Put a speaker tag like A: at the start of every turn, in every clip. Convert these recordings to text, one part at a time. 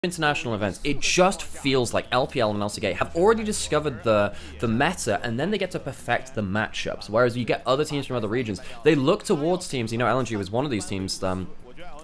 A: international events, it just feels like LPL and LCK have already discovered the meta, and then they get to perfect the matchups. Whereas you get other teams from other regions, they look towards teams. You know, LNG was one of these teams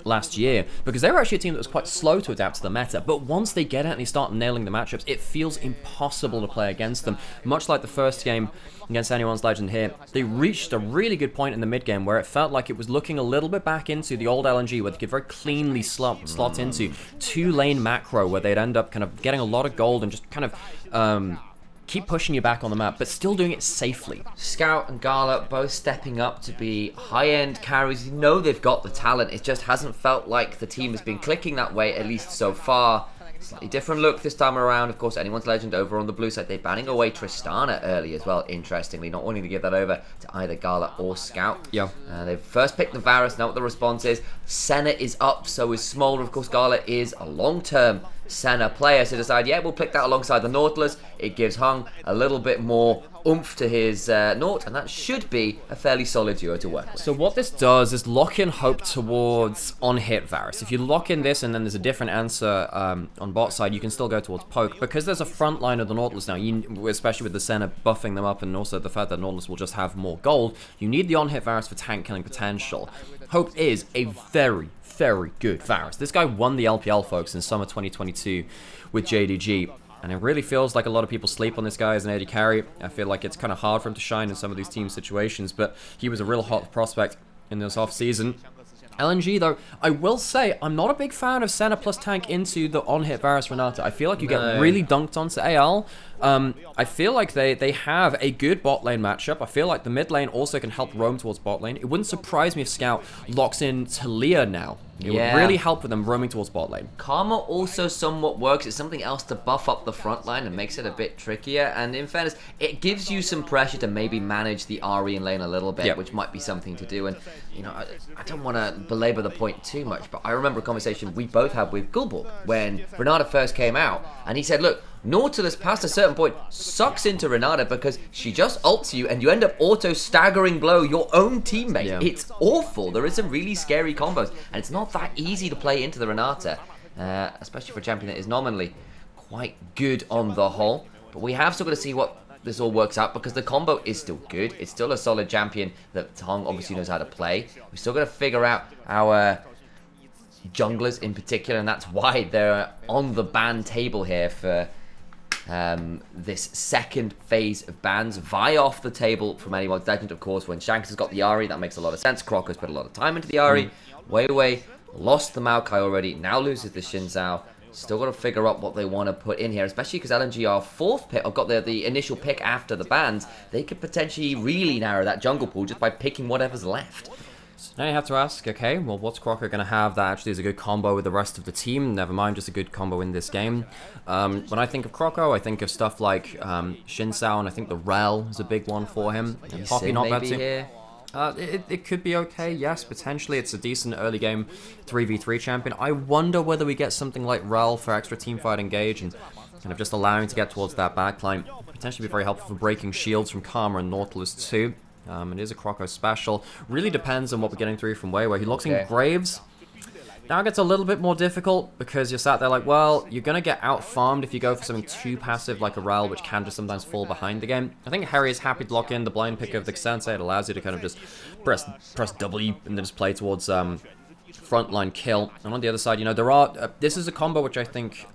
A: last year, because they were actually a team that was quite slow to adapt to the meta, but once they get it and they start nailing the matchups, it feels impossible to play against them. Much like the first game against Anyone's Legend here, they reached a really good point in the mid game where it felt like it was looking a little bit back into the old LNG, where they could very cleanly slot into two-lane macro, where they'd end up kind of getting a lot of gold and just kind of keep pushing you back on the map, but still doing it safely.
B: Scout and Gala both stepping up to be high-end carries. You know they've got the talent. It just hasn't felt like the team has been clicking that way, at least so far. Slightly different look this time around. Of course, Anyone's Legend over on the blue side. They're banning away Tristana early as well, interestingly, not wanting to give that over to either Gala or Scout.
A: Yeah.
B: They've first picked the Varus, know what the response is. Senna is up, so is Smolder. Of course, Gala is a long-term Senna player, so decide, yeah, we'll pick that alongside the Nautilus. It gives Hung a little bit more oomph to his Naut, and that should be a fairly solid duo to work with.
A: So what this does is lock in hope towards on-hit Varus. If you lock in this and then there's a different answer on bot side, you can still go towards poke. Because there's a front line of the Nautilus now, especially with the Senna buffing them up, and also the fact that Nautilus will just have more gold, you need the on-hit Varus for tank killing potential. Hope is a very, very good Varus. This guy won the LPL, folks, in summer 2022 with JDG. And it really feels like a lot of people sleep on this guy as an AD carry. I feel like it's kind of hard for him to shine in some of these team situations, but he was a real hot prospect in this off-season. LNG, though, I will say, I'm not a big fan of Senna plus tank into the on-hit Varus Renata. I feel like you get really dunked onto AL. I feel like they have a good bot lane matchup. I feel like the mid lane also can help roam towards bot lane. It wouldn't surprise me if Scout locks in Talia now. It would really help with them roaming towards bot lane.
B: Karma also somewhat works. It's something else to buff up the front line and makes it a bit trickier. And in fairness, it gives you some pressure to maybe manage the RE in lane a little bit, which might be something to do. And, you know, I don't want to belabor the point too much, but I remember a conversation we both had with Gulborg when Renata first came out. And he said, look, Nautilus past a certain point sucks into Renata because she just ults you and you end up auto-staggering blow your own teammate. Yeah. It's awful. There is some really scary combos, and it's not that easy to play into the Renata, especially for a champion that is nominally quite good on the whole. But we have still got to see what this all works out, because the combo is still good. It's still a solid champion that Hong obviously knows how to play. We've still got to figure out our junglers in particular, and that's why they're on the ban table here for this second phase of bans. Vi off the table from Anyone's Legend, of course. When Shanks has got the Ahri, that makes a lot of sense. Croc has put a lot of time into the Ahri. Wei lost the Maokai already, now loses the Xin Zhao. Still got to figure out what they want to put in here, especially because LNG are fourth pick. I've got the initial pick after the bans. They could potentially really narrow that jungle pool just by picking whatever's left.
A: So now you have to ask, okay, well, what's Crocker going to have that actually is a good combo with the rest of the team? Never mind, just a good combo in this game. When I think of Croco, I think of stuff like Xin Zhao, and I think the Rel is a big one for him. And Poppy not bad too. It could be okay, yes, potentially. It's a decent early game 3v3 champion. I wonder whether we get something like Rel for extra teamfight engage and kind of just allowing to get towards that backline. Potentially be very helpful for breaking shields from Karma and Nautilus too. It is a Croco special. Really depends on what we're getting through from Wei. He locks in Graves. Now it gets a little bit more difficult because you're sat there like, well, you're going to get out-farmed if you go for something too passive like a Rel, which can just sometimes fall behind the game. I think Harry is happy to lock in the blind pick of the Sensei. It allows you to kind of just press W and then just play towards frontline kill. And on the other side, you know, there are this is a combo which I think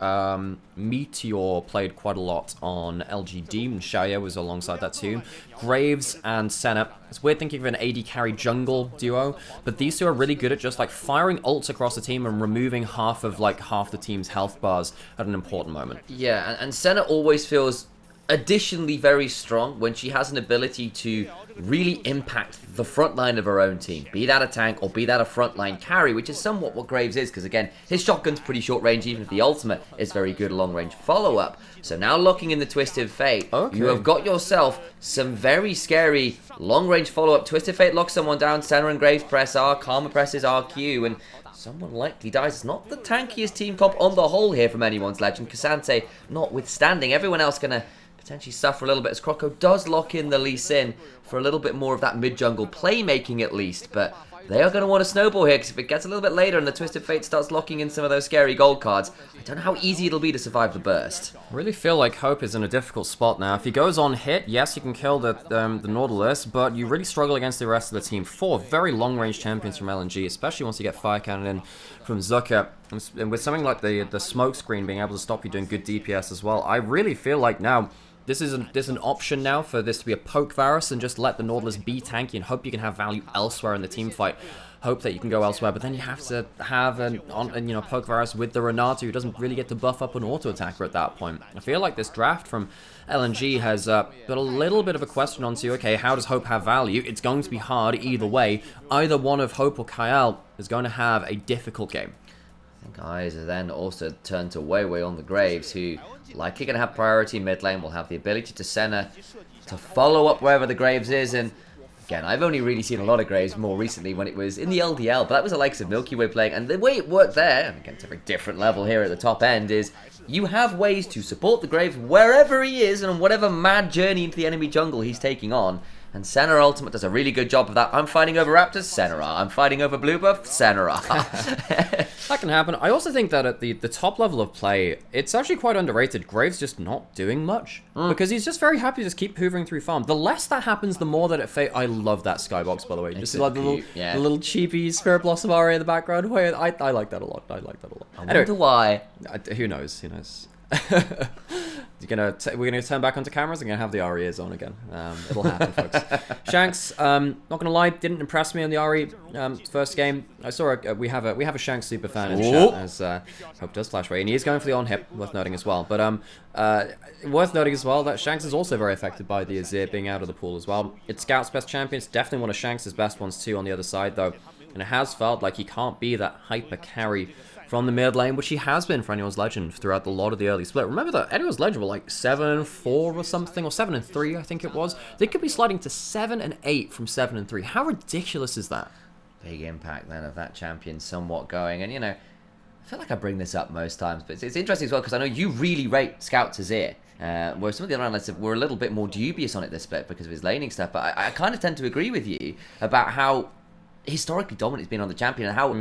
A: Meteor played quite a lot on LGD, and Xiaoye was alongside that too. Graves and Senna. It's weird thinking of an AD carry jungle duo, but these two are really good at just like firing ults across the team and removing half the team's health bars at an important moment.
B: Yeah, and Senna always feels additionally very strong when she has an ability to really impact the front line of her own team, be that a tank or be that a frontline carry, which is somewhat what Graves is, because again, his shotgun's pretty short range, even if the ultimate is very good long range follow-up. So now looking in the Twisted Fate, you have got yourself some very scary long range follow-up. Twisted Fate locks someone down, Senna and Graves press R, Karma presses RQ, and someone likely dies. It's not the tankiest team comp on the whole here from Anyone's Legend. Cassante notwithstanding, everyone else gonna potentially suffer a little bit as Croco does lock in the Lee Sin for a little bit more of that mid-jungle playmaking at least, but they are going to want to snowball here, because if it gets a little bit later and the Twisted Fate starts locking in some of those scary gold cards, I don't know how easy it'll be to survive the burst.
A: I really feel like Hope is in a difficult spot now. If he goes on hit, yes, you can kill the Nautilus, but you really struggle against the rest of the team. 4 very long-range champions from LNG, especially once you get Fire Cannon in from Zucker. And with something like the smoke screen being able to stop you doing good DPS as well, I really feel like now this is an option now for this to be a poke Varus and just let the Nautilus be tanky and hope you can have value elsewhere in the team fight. Hope that you can go elsewhere, but then you have to have poke Varus with the Renata, who doesn't really get to buff up an auto attacker at that point. I feel like this draft from LNG has put a little bit of a question onto, okay, how does Hope have value? It's going to be hard either way. Either one of Hope or Kyle is going to have a difficult game.
B: Guys are then also turned to Weiwei on the Graves, who likely going to have priority mid lane, will have the ability to Senna to follow up wherever the Graves is. And again, I've only really seen a lot of Graves more recently when it was in the LDL, but that was the likes of Milky Way playing. And the way it worked there, and again, it's a very different level here at the top end, is you have ways to support the Graves wherever he is and on whatever mad journey into the enemy jungle he's taking on. And Senna Ultimate does a really good job of that. I'm fighting over Raptors, Senna. I'm fighting over Blue Buff, Senna.
A: That can happen. I also think that at the top level of play, it's actually quite underrated. Graves just not doing much. Because he's just very happy to just keep hoovering through farm. The less that happens, the more that it I love that skybox, by the way. Just like the little cheapy Spirit Blossom aria in the background. I like that a lot. I
B: wonder why.
A: Who knows? Who knows? We're gonna turn back onto cameras and gonna have the REs on again. It'll happen, folks. Shanks, not gonna lie, didn't impress me on the RE first game. I saw we have a Shanks super fan in chat, as Hope does flash away, and he is going for the on hip, worth noting as well. But worth noting as well that Shanks is also very affected by the Azir being out of the pool as well. It's Scout's best champion. It's definitely one of Shanks' best ones too on the other side though, and it has felt like he can't be that hyper carry from the mid lane, which he has been for Anyone's Legend throughout a lot of the early split. Remember that Anyone's Legend were like 7-4 or something, or 7-3, I think it was. They could be sliding to 7-8 from 7-3. How ridiculous is that?
B: Big impact then of that champion somewhat going. And, I feel like I bring this up most times, but it's interesting as well, because I know you really rate Scout Azir. Where some of the other analysts were a little bit more dubious on it this split because of his laning stuff. But I kind of tend to agree with you about how historically dominant he's been on the champion and how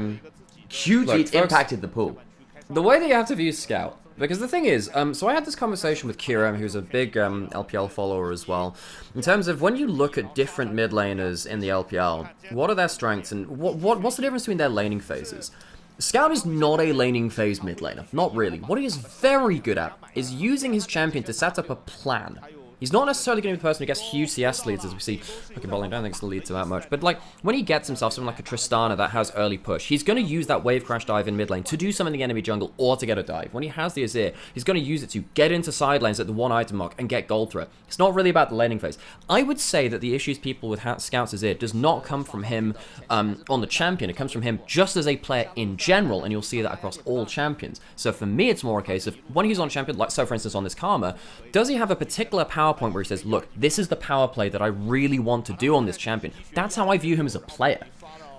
B: hugely it's impacted the pool.
A: The way that you have to view Scout, because the thing is, so I had this conversation with Kira, who's a big LPL follower as well, in terms of when you look at different mid laners in the LPL, what are their strengths and what's the difference between their laning phases? Scout is not a laning phase mid laner, not really. What he is very good at is using his champion to set up a plan. He's not necessarily going to be the person who gets huge CS leads, as we see. Okay, Bowling, I don't think it's going to lead to that much. But, like, when he gets himself someone like a Tristana that has early push, he's going to use that wave crash dive in mid lane to do something in the enemy jungle or to get a dive. When he has the Azir, he's going to use it to get into side lanes at the 1 item mark and get gold through it. It's not really about the laning phase. I would say that the issues people with Scout's Azir does not come from him on the champion. It comes from him just as a player in general, and you'll see that across all champions. So for me, it's more a case of when he's on champion, like so for instance on this Karma, does he have a particular power point where he says, look, this is the power play that I really want to do on this champion. That's how I view him as a player.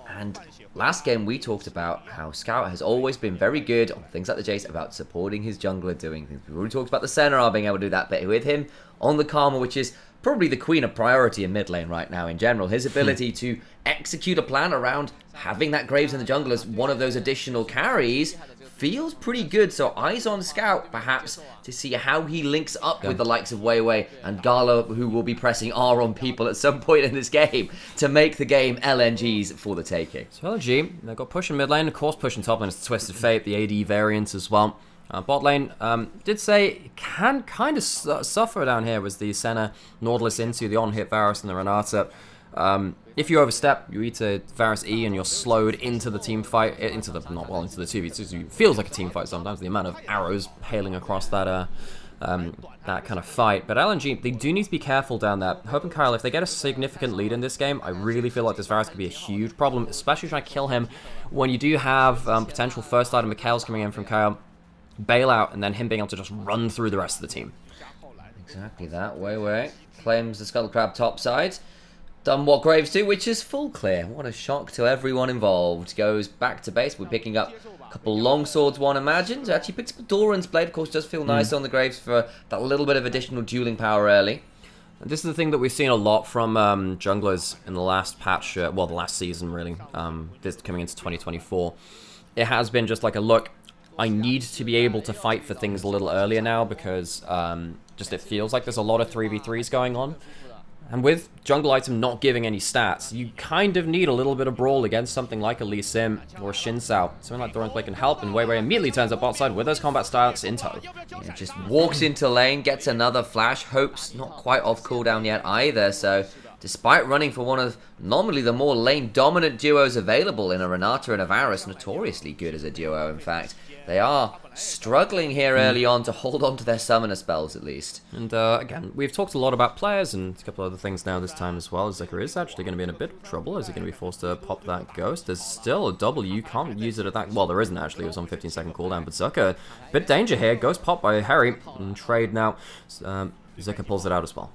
B: And last game we talked about how Scout has always been very good on things like the Jace about supporting his jungler doing things. We already talked about the Senna being able to do that, but with him on the Karma, which is probably the queen of priority in mid lane right now in general, his ability to execute a plan around having that Graves in the jungle as one of those additional carries feels pretty good. So eyes on Scout, perhaps, to see how he links up with the likes of Weiwei and Gala, who will be pressing R on people at some point in this game to make the game LNGs for the taking.
A: So LNG, they've got push in mid lane, of course push in top lane, it's Twisted Fate, the AD variants as well. Bot lane, did say can kind of suffer down here was the Senna Nautilus into the on-hit Varus and the Renata. If you overstep, you eat a Varus E and you're slowed into the team fight, into the 2v2. It feels like a team fight sometimes, the amount of arrows hailing across that that kind of fight. But LNG, they do need to be careful down there. Hope and Kyle, if they get a significant lead in this game, I really feel like this Varus could be a huge problem, especially trying to kill him when you do have potential first item Mikhail's coming in from Kyle, bail out, and then him being able to just run through the rest of the team.
B: Exactly that. Weiwei claims the Scuttle Crab top side. Done what Graves do, which is full clear. What a shock to everyone involved. Goes back to base. We're picking up a couple long swords, one imagines. Actually picks up a Doran's blade. Of course, does feel nice on the Graves for that little bit of additional dueling power early.
A: This is the thing that we've seen a lot from junglers in the last patch, well, the last season, really, this coming into 2024. It has been just like a look, I need to be able to fight for things a little earlier now because just it feels like there's a lot of 3v3s going on. And with jungle item not giving any stats, you kind of need a little bit of brawl against something like a Lee Sin or a Xin Sao. Something like Thornplay can help, and Wei immediately turns up bot side with those combat styles in tow.
B: Yeah, just walks into lane, gets another flash, hopes not quite off cooldown yet either, so despite running for one of normally the more lane-dominant duos available in a Renata and a Varus, notoriously good as a duo in fact, they are struggling here early on to hold on to their summoner spells at least.
A: And again, we've talked a lot about players and a couple of other things now this time as well. Zeker is actually going to be in a bit of trouble. Is he going to be forced to pop that ghost? There's still a W, you can't use it at that. Well, there isn't actually, it was on 15-second cooldown, but Zucker, bit danger here. Ghost pop by Harry, and trade now. Zucker pulls it out as well.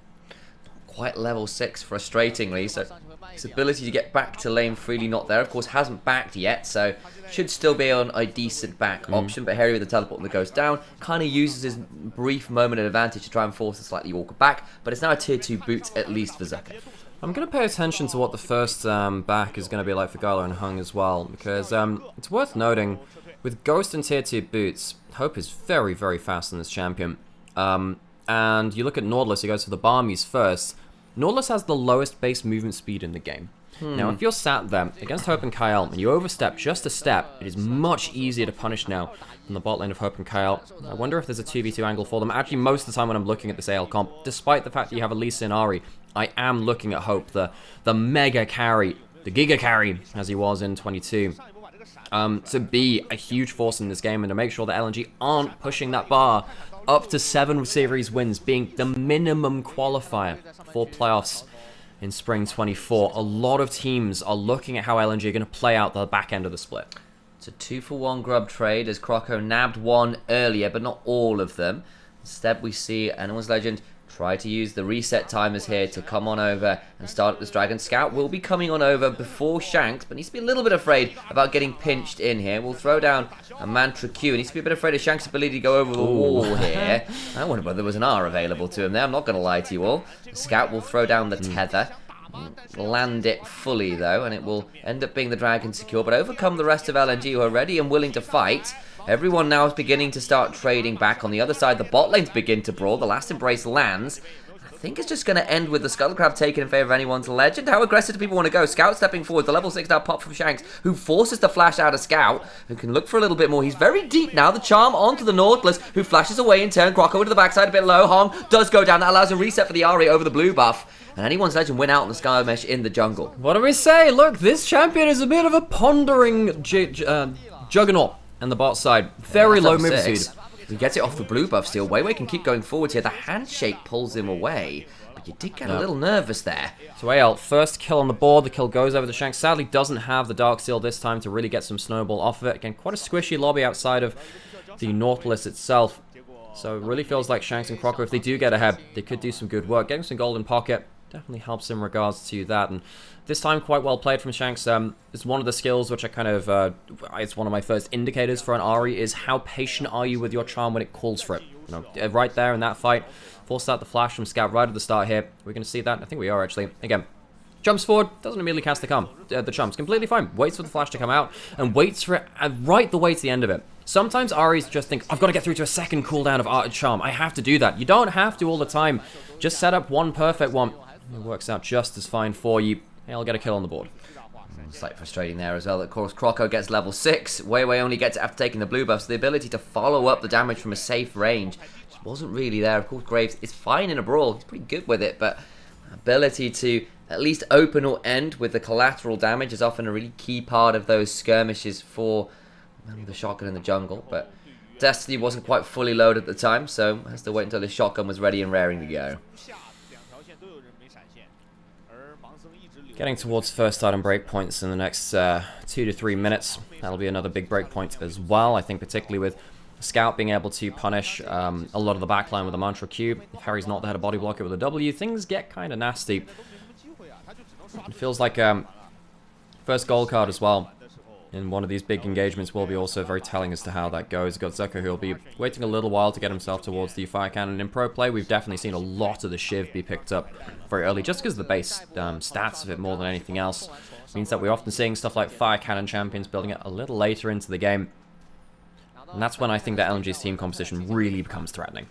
B: Quite level 6, frustratingly, so his ability to get back to lane freely not there. Of course, hasn't backed yet, so should still be on a decent back option, but Harry with the teleport that goes down kind of uses his brief moment of advantage to try and force a slightly walker back, but it's now a tier 2 boot at least for Zucker.
A: I'm going to pay attention to what the first back is going to be like for Gyler and Hung as well, because it's worth noting, with Ghost and tier 2 boots, Hope is very, very fast in this champion. And you look at Nautilus, he goes for the Barmies first. Nautilus has the lowest base movement speed in the game. Now, if you're sat there against Hope and Kyle and you overstep just a step, it is much easier to punish now in the bot lane of Hope and Kyle. I wonder if there's a 2v2 angle for them. Actually, most of the time when I'm looking at this AL comp, despite the fact that you have a Lee Sin Ahri, I am looking at Hope, the mega carry, the giga carry, as he was in 22. To be a huge force in this game and to make sure that LNG aren't pushing that bar up to 7 series wins, being the minimum qualifier for playoffs in spring 24. A lot of teams are looking at how LNG are going to play out the back end of the split.
B: It's a 2-for-1 grub trade as Croco nabbed one earlier, but not all of them. Instead, we see Anyone's Legend try to use the reset timers here to come on over and start at this Dragon. Scout will be coming on over before Shanks, but needs to be a little bit afraid about getting pinched in here. We'll throw down a Mantra Q. Needs to be a bit afraid of Shanks' ability to go over the wall here. I wonder whether there was an R available to him there. I'm not going to lie to you all. Scout will throw down the tether. Land it fully though, and it will end up being the Dragon secure, but overcome the rest of LNG who are ready and willing to fight. Everyone now is beginning to start trading back. On the other side, the bot lanes begin to brawl. The last embrace lands. I think it's just going to end with the Scuttle Crab taken in favour of Anyone's Legend. How aggressive do people want to go? Scout stepping forward. The level 6 now pop from Shanks, who forces the flash out of Scout, who can look for a little bit more. He's very deep now. The charm onto the Nautilus, who flashes away in turn. Croco to the backside a bit low. Hong does go down. That allows a reset for the Ahri over the blue buff. And Anyone's Legend win out on the Sky Mesh in the jungle.
A: What do we say? Look, this champion is a bit of a pondering juggernaut on the bot side. Very low move speed.
B: He gets it off the blue buff still. Wei can keep going forwards here. The handshake pulls him away. But you did get a little nervous there.
A: So AL, first kill on the board. The kill goes over to Shanks. Sadly, doesn't have the Dark Seal this time to really get some snowball off of it. Again, quite a squishy lobby outside of the Nautilus itself. So it really feels like Shanks and Croco, if they do get ahead, they could do some good work. Getting some golden pocket definitely helps in regards to that. And this time, quite well played from Shanks. It's one of the skills which I kind of, it's one of my first indicators for an Ahri, is how patient are you with your charm when it calls for it. You know, right there in that fight, forced out the flash from Scout right at the start here. We're going to see that. I think we are actually. Again, jumps forward, doesn't immediately cast the charm. Completely fine. Waits for the flash to come out and waits for it right the way to the end of it. Sometimes Ahris just think, I've got to get through to a second cooldown of charm. I have to do that. You don't have to all the time. Just set up one perfect one. It works out just as fine for you. Hey, I'll get a kill on the board.
B: Slightly frustrating there as well. Of course, Croco gets level 6. Wei only gets it after taking the blue buff, so the ability to follow up the damage from a safe range just wasn't really there. Of course, Graves is fine in a brawl. He's pretty good with it, but ability to at least open or end with the collateral damage is often a really key part of those skirmishes for the shotgun in the jungle. But Destiny wasn't quite fully loaded at the time, so has to wait until his shotgun was ready and raring to go.
A: Getting towards first item breakpoints in the next 2 to 3 minutes. That'll be another big breakpoint as well. I think particularly with Scout being able to punish a lot of the backline with a Mantra Q. If Harry's not there to body block it with a W, things get kind of nasty. It feels like first gold card as well. in one of these big engagements will be also very telling as to how that goes. We've got Zucker, who will be waiting a little while to get himself towards the fire cannon. In pro play, we've definitely seen a lot of the Shiv be picked up very early, just because of the base stats of it more than anything else. Means that we're often seeing stuff like fire cannon champions building it a little later into the game. And that's when I think that LNG's team composition really becomes threatening.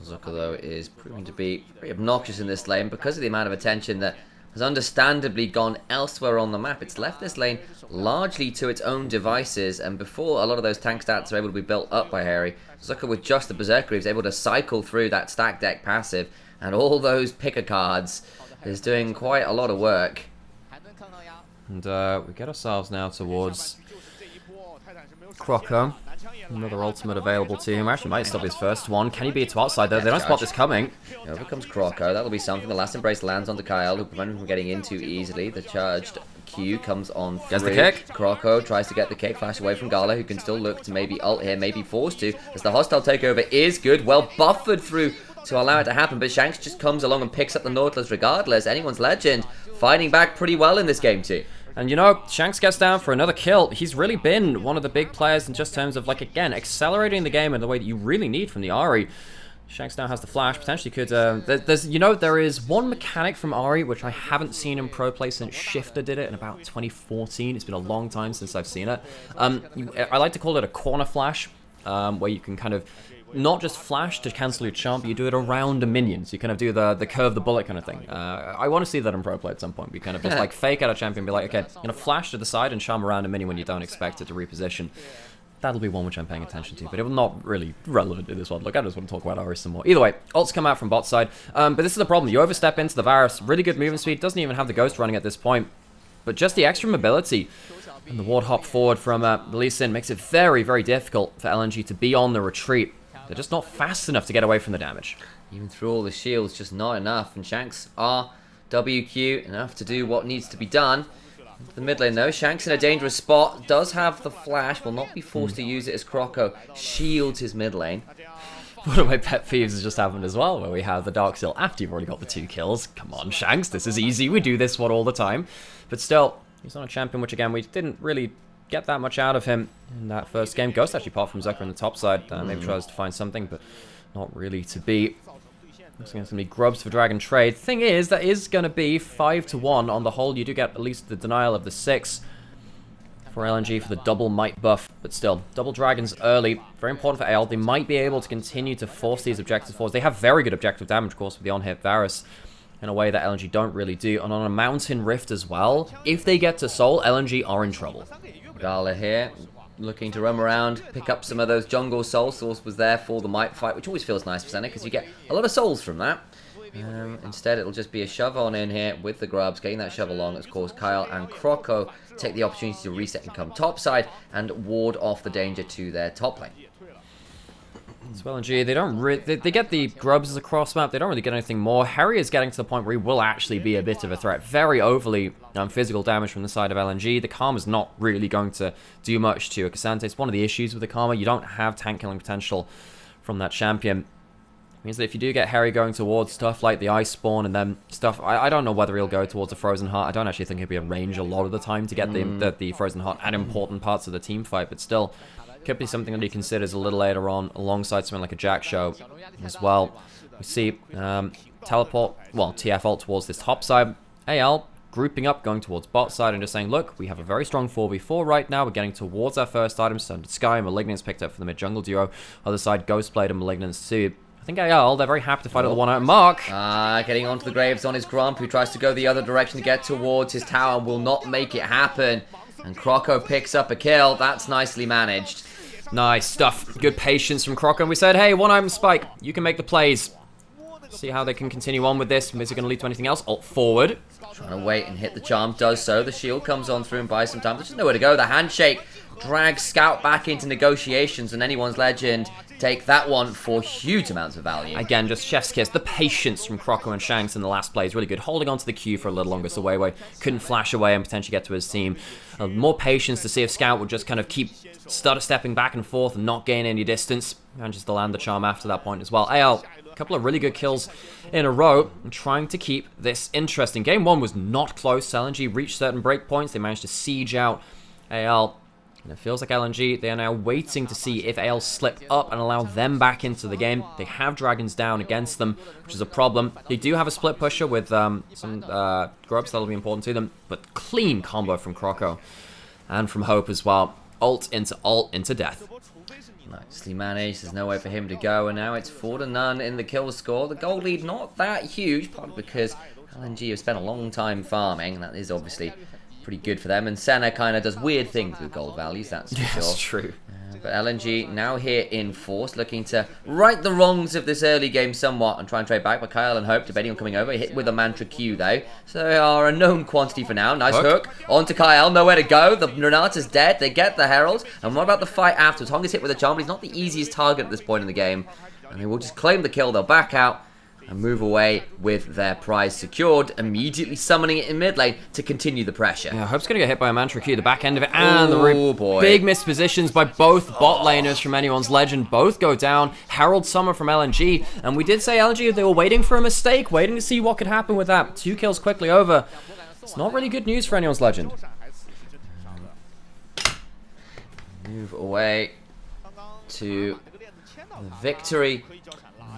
B: Zucker, though, is proving to be very obnoxious in this lane because of the amount of attention that has understandably gone elsewhere on the map. It's left this lane largely to its own devices, and before a lot of those tank stats are able to be built up by Harry, Zucker, with just the Berserker, is able to cycle through that stack deck passive, and all those picker cards is doing quite a lot of work.
A: And we get ourselves now towards Croco. Another ultimate available to him. Actually, might stop his first one. Can he beat to outside though? They don't spot this coming.
B: Over comes Croco. That'll be something. The last embrace lands onto Kyle, who prevents him from getting in too easily. The charged Q comes on through.
A: Gets the kick.
B: Croco tries to get the kick, flash away from Gala, who can still look to maybe ult here, maybe forced to, as the hostile takeover is good. Well buffered through to allow it to happen, but Shanks just comes along and picks up the Nautilus regardless. Anyone's Legend fighting back pretty well in this game too.
A: And you know, Shanks gets down for another kill. He's really been one of the big players in just terms of, like, again, accelerating the game in the way that you really need from the Ahri. Shanks now has the flash, potentially could, there is one mechanic from Ahri which I haven't seen in pro play since Shifter did it in about 2014. It's been a long time since I've seen it. I like to call it a corner flash, where you can kind of not just flash to cancel your charm, but you do it around a minion. So you kind of do the curve the bullet kind of thing. I want to see that in pro play at some point. We kind of just like fake out a champion, be like, okay, I'm going to flash to the side and charm around a minion when you don't expect it to reposition. That'll be one which I'm paying attention to, but it will not really relevant in this one. Look, I just want to talk about Ahri some more. Either way, ults come out from bot side, but this is the problem. You overstep into the Varus, really good movement speed, doesn't even have the Ghost running at this point, but just the extra mobility and the ward hop forward from Lee Sin makes it very, very difficult for LNG to be on the retreat. They're just not fast enough to get away from the damage.
B: Even through all the shields, just not enough, and Shanks are WQ enough to do what needs to be done. The mid lane though, Shanks in a dangerous spot, does have the flash, will not be forced to use it as Croco shields his mid lane.
A: One of my pet peeves has just happened as well, where we have the Dark Seal after you've already got the 2 kills. Come on, Shanks, this is easy, we do this one all the time. But still, he's on a champion, which again, we didn't really get that much out of him in that first game. Ghost actually popped from Zucker on the top side, maybe tries to find something, but not really to be. Looks like it's going to be grubs for Dragon Trade. Thing is, that is going to be 5-1 on the whole. You do get at least the denial of the 6 for LNG for the double might buff, but still, double dragons early. Very important for AL. They might be able to continue to force these objectives forward. They have very good objective damage, of course, with the on-hit Varus in a way that LNG don't really do. And on a Mountain Rift as well, if they get to Soul, LNG are in trouble.
B: Gala here, looking to roam around, pick up some of those jungle souls. Source was there for the might fight, which always feels nice for Senna, because you get a lot of souls from that. Instead, it'll just be a shove on in here with the grubs, getting that shove along. Of course, Kyle and Croco take the opportunity to reset and come topside and ward off the danger to their top lane.
A: As well, LNG, they don't they get the grubs as a cross map. They don't really get anything more. Harry is getting to the point where he will actually be a bit of a threat. Very overly physical damage from the side of LNG. The Karma's not really going to do much to Cassante. It's one of the issues with the Karma. You don't have tank killing potential from that champion. It means that if you do get Harry going towards stuff like the Ice Spawn and then stuff, I don't know whether he'll go towards a Frozen Heart. I don't actually think he'll be in range a lot of the time to get the Frozen Heart at important parts of the team fight, but still, could be something that he considers a little later on alongside something like a Jack Show as well. We see teleport, well, TF ult towards this top side. AL grouping up, going towards bot side and just saying, look, we have a very strong 4v4 right now. We're getting towards our first item. Sundered Sky, Malignance picked up for the mid-jungle duo. Other side, Ghostblade and Malignance too. I think AL, they're very happy to fight at the 1-out mark.
B: Getting onto the graves on his Grump, who tries to go the other direction to get towards his tower, will not make it happen. And Croco picks up a kill. That's nicely managed.
A: Nice stuff. Good patience from Croco. And we said, hey, 1-item spike. You can make the plays. See how they can continue on with this. Is it going to lead to anything else? Ult forward.
B: Trying to wait and hit the charm. Does so. The shield comes on through and buys some time. There's just nowhere to go. The handshake drags Scout back into negotiations. And anyone's Legend take that one for huge amounts of value.
A: Again, just chef's kiss. The patience from Croco and Shanks in the last play is really good. Holding onto the Q for a little longer so Weiwei couldn't flash away and potentially get to his team. More patience to see if Scout would just kind of keep stepping back and forth and not gain any distance. Manages to land the charm after that point as well. AL, a couple of really good kills in a row, and trying to keep this interesting. Game 1 was not close. LNG reached certain breakpoints. They managed to siege out AL. And it feels like LNG, they are now waiting to see if AL slip up and allow them back into the game. They have dragons down against them, which is a problem. They do have a split pusher with some grubs that'll be important to them, but clean combo from Croco and from Hope as well. Ult into death.
B: Nicely managed. There's no way for him to go, and now it's 4-0 in the kill score. The goal lead not that huge, partly because LNG have spent a long time farming, and that is obviously pretty good for them. And Senna kind of does weird things with gold values, that's for sure.
A: That's true.
B: But LNG now here in force, looking to right the wrongs of this early game somewhat and try and trade back. But Kyle and Hope debating on coming over. Hit with a Mantra Q though. So they are a known quantity for now. Nice hook. On to Kyle. Nowhere to go. The Renata's dead. They get the Herald. And what about the fight afterwards? Hong is hit with a charm, but he's not the easiest target at this point in the game. And they will just claim the kill. They'll back out and move away with their prize secured, immediately summoning it in mid lane to continue the pressure.
A: Yeah, Hope's going to get hit by a Mantra Q, the back end of it, and the big missed positions by both bot laners from Anyone's Legend. Both go down. Herald Summer from LNG, and we did say LNG, they were waiting for a mistake, waiting to see what could happen with that. 2 kills quickly over. It's not really good news for Anyone's Legend.
B: Move away to the victory.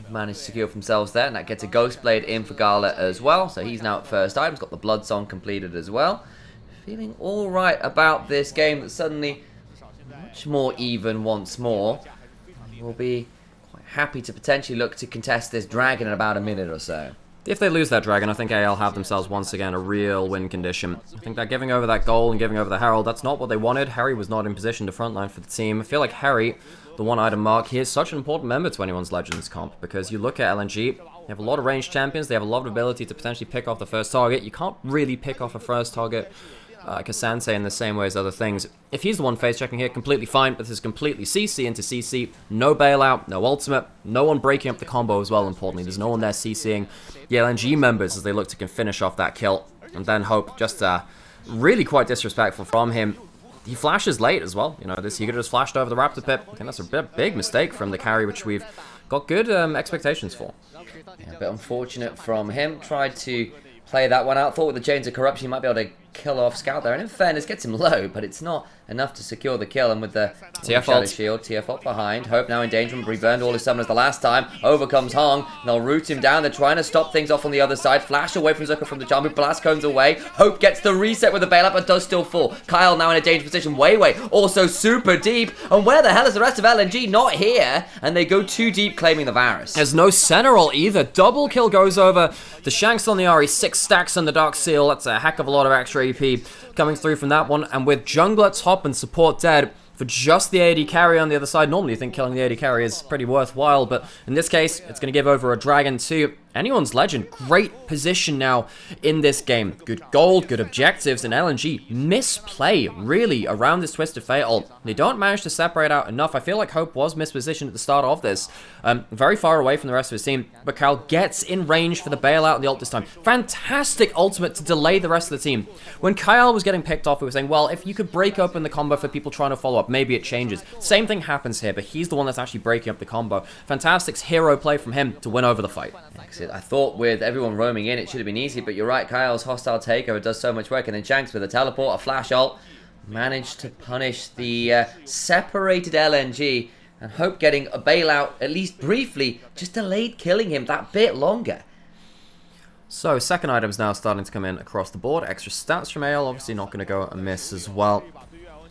B: Managed to secure for themselves there, and that gets a Ghost Blade in for Gala as well, so he's now at first items, got the Blood Song completed as well. Feeling alright about this game, that suddenly much more even once more. We'll be quite happy to potentially look to contest this dragon in about a minute or so.
A: If they lose that dragon, I think AL have themselves once again a real win condition. I think that giving over that goal and giving over the Herald, that's not what they wanted. Harry was not in position to frontline for the team. I feel like Harry, the one item mark, he is such an important member to Anyone's Legends comp, because you look at LNG, they have a lot of ranged champions, they have a lot of ability to potentially pick off the first target. You can't really pick off a first target Cassandra in the same way as other things. If he's the one face checking here, completely fine, but this is completely CC into CC, no bailout, no ultimate, no one breaking up the combo as well, importantly. There's no one there CCing the LNG members as they look to finish off that kill. And then Hope, just really quite disrespectful from him. He flashes late as well, you know, he could have just flashed over the Raptor Pip. I think that's a big mistake from the carry, which we've got good expectations for.
B: Yeah, a bit unfortunate from him. Tried to play that one out. Thought with the Chains of Corruption he might be able to kill off Scout there. And in fairness, gets him low, but it's not enough to secure the kill. And with the Shadow Shield, TF up behind. Hope now in danger. He burned all his summoners the last time. Over comes Hong. And they'll root him down. They're trying to stop things off on the other side. Flash away from Zucker from the jump. Blast cones away. Hope gets the reset with the bailout, but does still fall. Kyle now in a dangerous position. Wei also super deep. And where the hell is the rest of LNG? Not here. And they go too deep, claiming the Varus.
A: There's no Sentinel either. Double kill goes over. The Shanks on the Ari. 6 stacks on the Dark Seal. That's a heck of a lot of extra AP coming through from that one. And with jungler, top, and support dead, for just the AD carry on the other side, normally you think killing the AD carry is pretty worthwhile, but in this case, it's going to give over a dragon to Anyone's Legend. Great position now in this game. Good gold, good objectives, and LNG misplay, really, around this Twisted Fate ult. They don't manage to separate out enough. I feel like Hope was mispositioned at the start of this. Very far away from the rest of his team, but Kyle gets in range for the bailout and the ult this time. Fantastic ultimate to delay the rest of the team. When Kyle was getting picked off, we were saying, well, if you could break open the combo for people trying to follow up, maybe it changes. Same thing happens here, but he's the one that's actually breaking up the combo. Fantastic hero play from him to win over the fight.
B: I thought with everyone roaming in, it should have been easy, but you're right, Kyle's hostile takeover does so much work, and then Shanks with a teleport, a flash ult, managed to punish the separated LNG, and Hope getting a bailout, at least briefly, just delayed killing him that bit longer.
A: So, second item's now starting to come in across the board. Extra stats from AL, obviously not going to go amiss as well.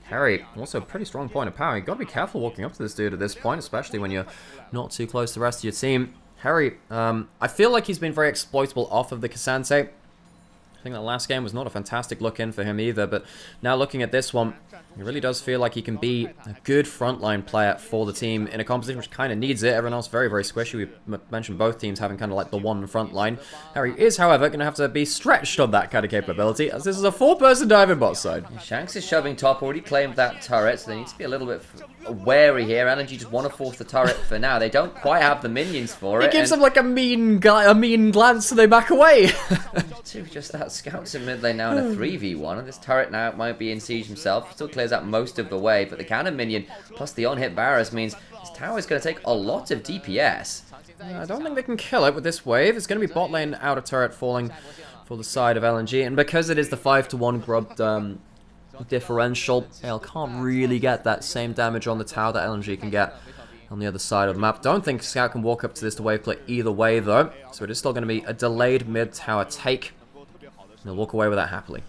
A: Harry, also a pretty strong point of power. You've got to be careful walking up to this dude at this point, especially when you're not too close to the rest of your team. Harry, I feel like he's been very exploitable off of the Cassandra. I think that last game was not a fantastic look in for him either, but now looking at this one, he really does feel like he can be a good frontline player for the team in a composition which kind of needs it. Everyone else very, very squishy. We mentioned both teams having kind of like the one front line. Harry is, however, going to have to be stretched on that kind of capability, as this is a 4-person dive in bot side.
B: Shanks is shoving top, already claimed that turret, so they need to be a little bit wary here. LNG just want to force the turret for now. They don't quite have the minions for it.
A: He gives them like a mean glance, so they back away.
B: Just that scouts in mid lane now in a 3v1, and this turret now might be in siege himself. Still clears out most of the way, but the cannon minion plus the on-hit Varus means this tower is going to take a lot of DPS.
A: I don't think they can kill it with this wave. It's going to be bot lane outer turret falling for the side of LNG, and because it is the 5-to-1 grubbed differential. AL can't really get that same damage on the tower that LNG can get on the other side of the map. Don't think Scout can walk up to this to wave click either way, though. So it is still going to be a delayed mid-tower take. He'll walk away with that happily.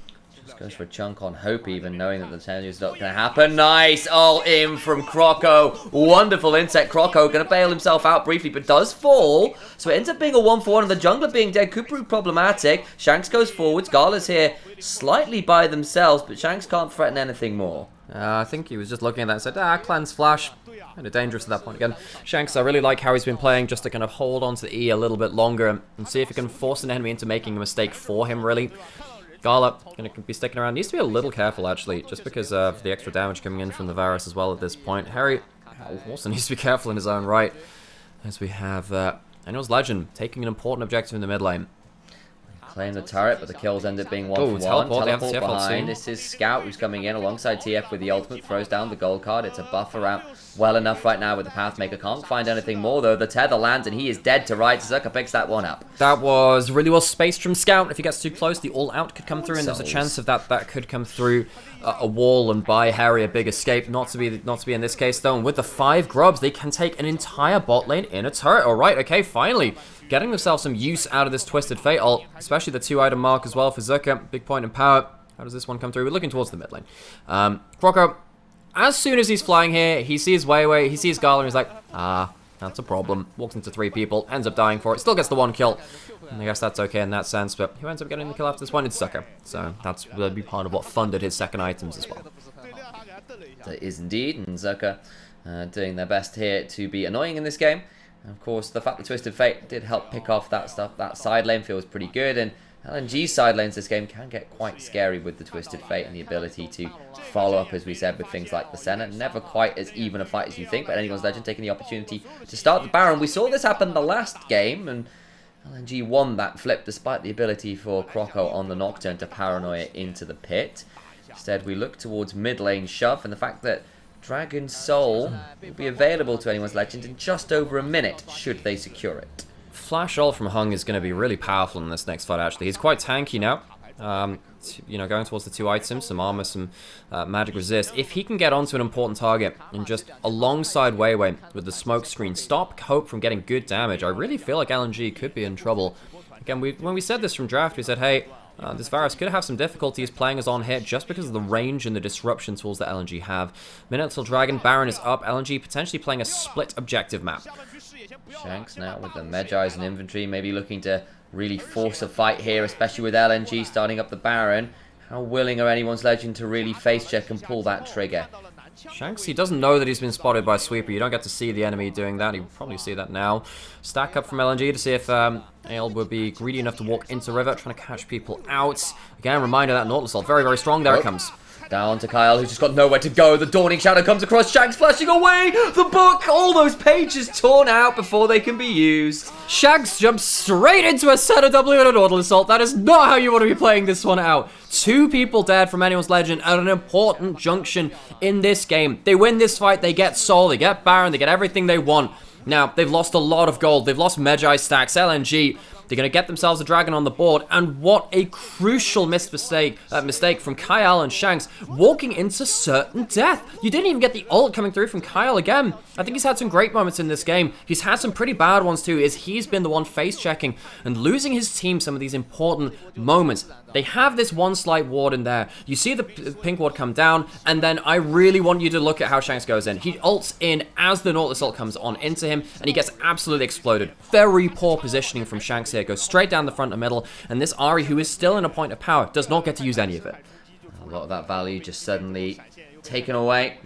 B: Just goes for a chunk on hope, even knowing that the turn is not going to happen. Nice all in from Croco. Wonderful insect. Croco going to bail himself out briefly, but does fall. So it ends up being a 1-for-1, and the jungler being dead could prove problematic. Shanks goes forwards. Gala's here slightly by themselves, but Shanks can't threaten anything more.
A: I think he was just looking at that and said, Clan's flash. Kind of dangerous at that point again. Shanks, I really like how he's been playing just to kind of hold on to the E a little bit longer and see if he can force an enemy into making a mistake for him, really. Gala going to be sticking around. Needs to be a little careful, actually, just because of the extra damage coming in from the Varus as well at this point. Harry also needs to be careful in his own right, as we have Annual's Legend taking an important objective in the mid lane.
B: Claim the turret, but the kills end up being 1-for-1. Teleport behind. This is Scout, who's coming in alongside TF with the ultimate. Throws down the gold card. It's a buffer out well enough right now with the Pathmaker. Can't find anything more, though. The tether lands, and he is dead to right. Zucker picks that one up.
A: That was really well spaced from Scout. If he gets too close, the all-out could come through, and there's a chance of that could come through a wall and buy Harry a big escape. Not to be in this case, though. And with the 5 grubs, they can take an entire bot lane in a turret. All right, okay, finally. Getting themselves some use out of this Twisted Fate ult, especially the 2-item mark as well for Zucker. Big point in power. How does this one come through? We're looking towards the mid lane. Croco, as soon as he's flying here, he sees Weiwei, he sees Gala, and he's like, that's a problem. Walks into 3 people, ends up dying for it, still gets the 1 kill. And I guess that's okay in that sense, but who ends up getting the kill after this one? It's Zucker. So that's going to be part of what funded his second items as well.
B: That is indeed, and Zucker doing their best here to be annoying in this game. And of course, the fact that Twisted Fate did help pick off that stuff, that side lane feels pretty good, and LNG's side lanes this game can get quite scary with the Twisted Fate and the ability to follow up, as we said, with things like the Senna. Never quite as even a fight as you think, but Anyone's Legend taking the opportunity to start the Baron. We saw this happen the last game, and LNG won that flip despite the ability for Croco on the Nocturne to paranoia into the pit. Instead, we look towards mid lane shove, and the fact that Dragon Soul will be available to Anyone's Legend in just over a minute, should they secure it.
A: Flash ult from Hung is going to be really powerful in this next fight, actually. He's quite tanky now. You know, going towards the 2 items, some armor, some magic resist. If he can get onto an important target and just alongside Weiwei with the smoke screen, stop Hope from getting good damage, I really feel like LNG could be in trouble. Again, when we said this from draft, we said, hey, this Varus could have some difficulties playing us on hit just because of the range and the disruption tools that LNG have. Minute till Dragon, Baron is up, LNG potentially playing a split objective map.
B: Shanks now with the Medjais and infantry, maybe looking to really force a fight here, especially with LNG starting up the Baron. How willing are Anyone's Legend to really face check and pull that trigger?
A: Shanks, he doesn't know that he's been spotted by Sweeper. You don't get to see the enemy doing that. He'll probably see that now. Stack up from LNG to see if AL would be greedy enough to walk into River, trying to catch people out. Again, reminder that Nautilus ult very, very strong. There it comes.
B: Down to Kyle, who's just got nowhere to go. The Dawning Shadow comes across. Shanks flashing away. The book, all those pages torn out before they can be used.
A: Shanks jumps straight into a set of W and a Nautilus ult. That is not how you want to be playing this one out. 2 people dead from Anyone's Legend at an important junction in this game. They win this fight, they get Soul, they get Baron, they get everything they want. Now, they've lost a lot of gold. They've lost Medjai stacks, LNG. They're going to get themselves a dragon on the board, and what a crucial mistake from Kyle and Shanks, walking into certain death. You didn't even get the ult coming through from Kyle again. I think he's had some great moments in this game. He's had some pretty bad ones too, as he's been the one face-checking and losing his team some of these important moments. They have this one slight ward in there. You see the pink ward come down, and then I really want you to look at how Shanks goes in. He ults in as the Nautilus ult comes on into him, and he gets absolutely exploded. Very poor positioning from Shanks here. Goes straight down the front and middle, and this Ahri, who is still in a point of power, does not get to use any of it.
B: A lot of that value just suddenly taken away.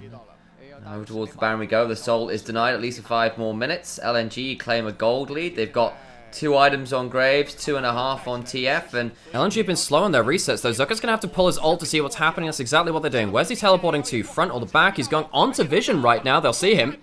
B: Over towards the Baron we go. The Soul is denied at least for 5 more minutes. LNG claim a gold lead. They've got 2 items on Graves, 2.5 on TF, and
A: LNG have been slow on their resets, though. Zucker's going to have to pull his ult to see what's happening. That's exactly what they're doing. Where's he teleporting to? Front or the back? He's going onto Vision right now. They'll see him.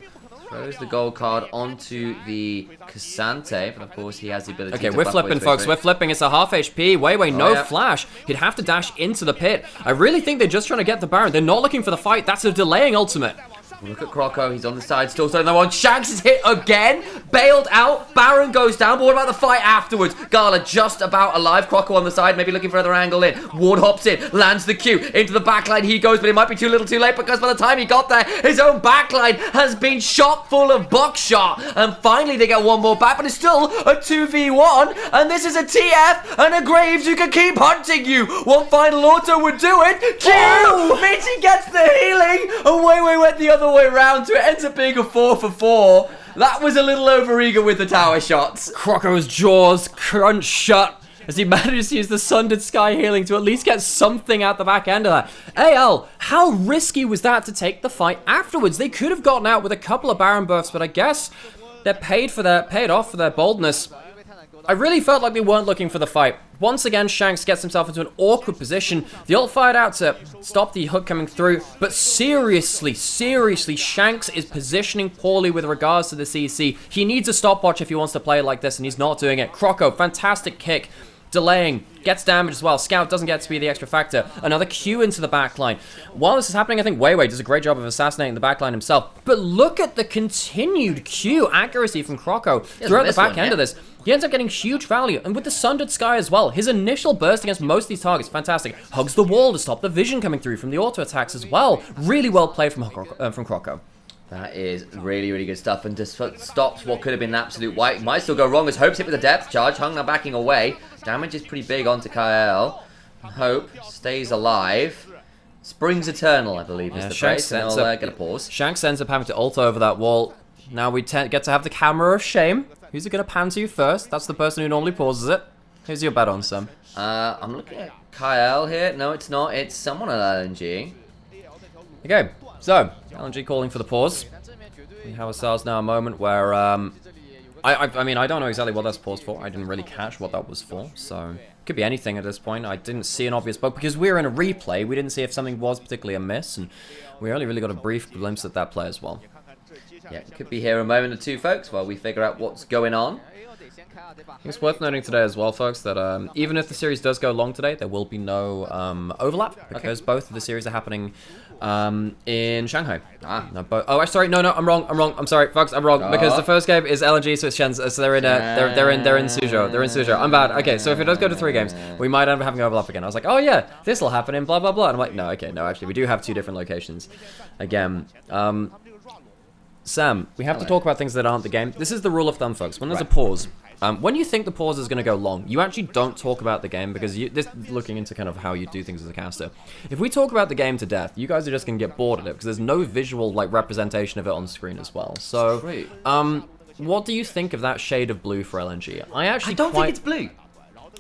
B: Throws the gold card onto the Cassante, but of course he has the ability to
A: we're flipping, folks. We're flipping. It's a half HP. Weiwei, no flash. He'd have to dash into the pit. I really think they're just trying to get the Baron. They're not looking for the fight. That's a delaying ultimate.
B: Look at Croco, he's on the side, still throwing that one. Shanks is hit again, bailed out. Baron goes down, but what about the fight afterwards? Gala just about alive. Croco on the side, maybe looking for another angle in. Ward hops in, lands the Q. Into the backline he goes, but it might be too little too late because by the time he got there, his own backline has been shot full of buckshot. And finally they get one more back, but it's still a 2v1. And this is a TF and a Graves who can keep hunting you. One final auto would do it. Q!
A: Oh!
B: Mitty gets the healing. Away we went the other way around, so it ends up being a 4 for 4. That was a little overeager with the tower shots.
A: Croco's jaws crunch shut as he manages to use the Sundered Sky healing to at least get something out the back end of that. AL, how risky was that to take the fight afterwards? They could have gotten out with a couple of Baron buffs, but I guess they're paid off for their boldness. I really felt like they weren't looking for the fight. Once again, Shanks gets himself into an awkward position. The ult fired out to stop the hook coming through, but seriously, Shanks is positioning poorly with regards to the CC. He needs a stopwatch if he wants to play like this, and he's not doing it. Croco, fantastic kick. Delaying, gets damage as well. Scout doesn't get to be the extra factor. Another Q into the backline. While this is happening, I think Weiwei does a great job of assassinating the backline himself. But look at the continued Q accuracy from Croco throughout the back end of this. He ends up getting huge value, and with the Sundered Sky as well. His initial burst against most of these targets, fantastic. Hugs the wall to stop the vision coming through from the auto attacks as well. Really well played from Croco.
B: That is really, really good stuff, and just stops what could have been an absolute wipe. Might still go wrong as Hope's hit with a depth charge. Hung now backing away. Damage is pretty big onto Kyle. Hope stays alive. Springs Eternal, I believe, is the phrase, and I'll get a pause.
A: Shanks ends up having to ult over that wall. Now we get to have the camera of shame. Who's it going to pan to first? That's the person who normally pauses it. Who's your bet on, Sam?
B: I'm looking at Kyle here. No, it's not. It's someone at LNG.
A: Okay, so LNG calling for the pause. We have ourselves now a moment where I mean, I don't know exactly what that's paused for. I didn't really catch what that was for, so it could be anything at this point. I didn't see an obvious bug because we were in a replay. We didn't see if something was particularly amiss, and we only really got a brief glimpse at that play as well.
B: Yeah, it could be here a moment or two, folks, while we figure out what's going on.
A: It's worth noting today as well, folks, that even if the series does go long today, there will be no overlap because both of the series are happening in Shanghai. No, sorry, no, I'm wrong. I'm sorry, folks, I'm wrong because the first game is LNG, so it's Shenzhen, so they're in Suzhou. They're in Suzhou. I'm bad. Okay, so if it does go to 3 games, we might end up having overlap again. I was like, oh yeah, this will happen in blah blah blah. And I'm like, no, okay, no, actually, we do have 2 different locations again. Sam, we have to talk about things that aren't the game. This is the rule of thumb, folks. When there's a pause, when you think the pause is going to go long, you actually don't talk about the game because this looking into kind of how you do things as a caster. If we talk about the game to death, you guys are just going to get bored of it because there's no visual like representation of it on screen as well. So, what do you think of that shade of blue for LNG? I don't
B: think it's blue.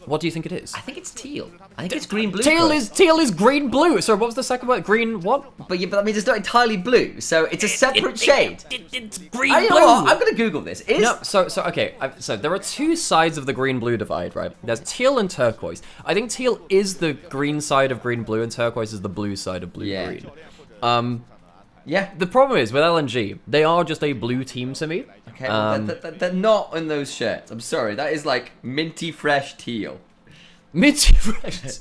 A: What do you think it is?
B: I think it's teal. I think it's green blue.
A: Teal is green blue. Sorry, what was the second word? Green what?
B: But yeah, but that means it's not entirely blue. So it's a separate shade.
A: It's green blue.
B: I'm gonna Google this.
A: So there are 2 sides of the green blue divide, right? There's teal and turquoise. I think teal is the green side of green blue, and turquoise is the blue side of blue green.
B: Yeah.
A: The problem is with LNG, they are just a blue team to me.
B: Okay, well, they're not in those shirts. I'm sorry. That is like minty fresh teal.
A: Minty fresh.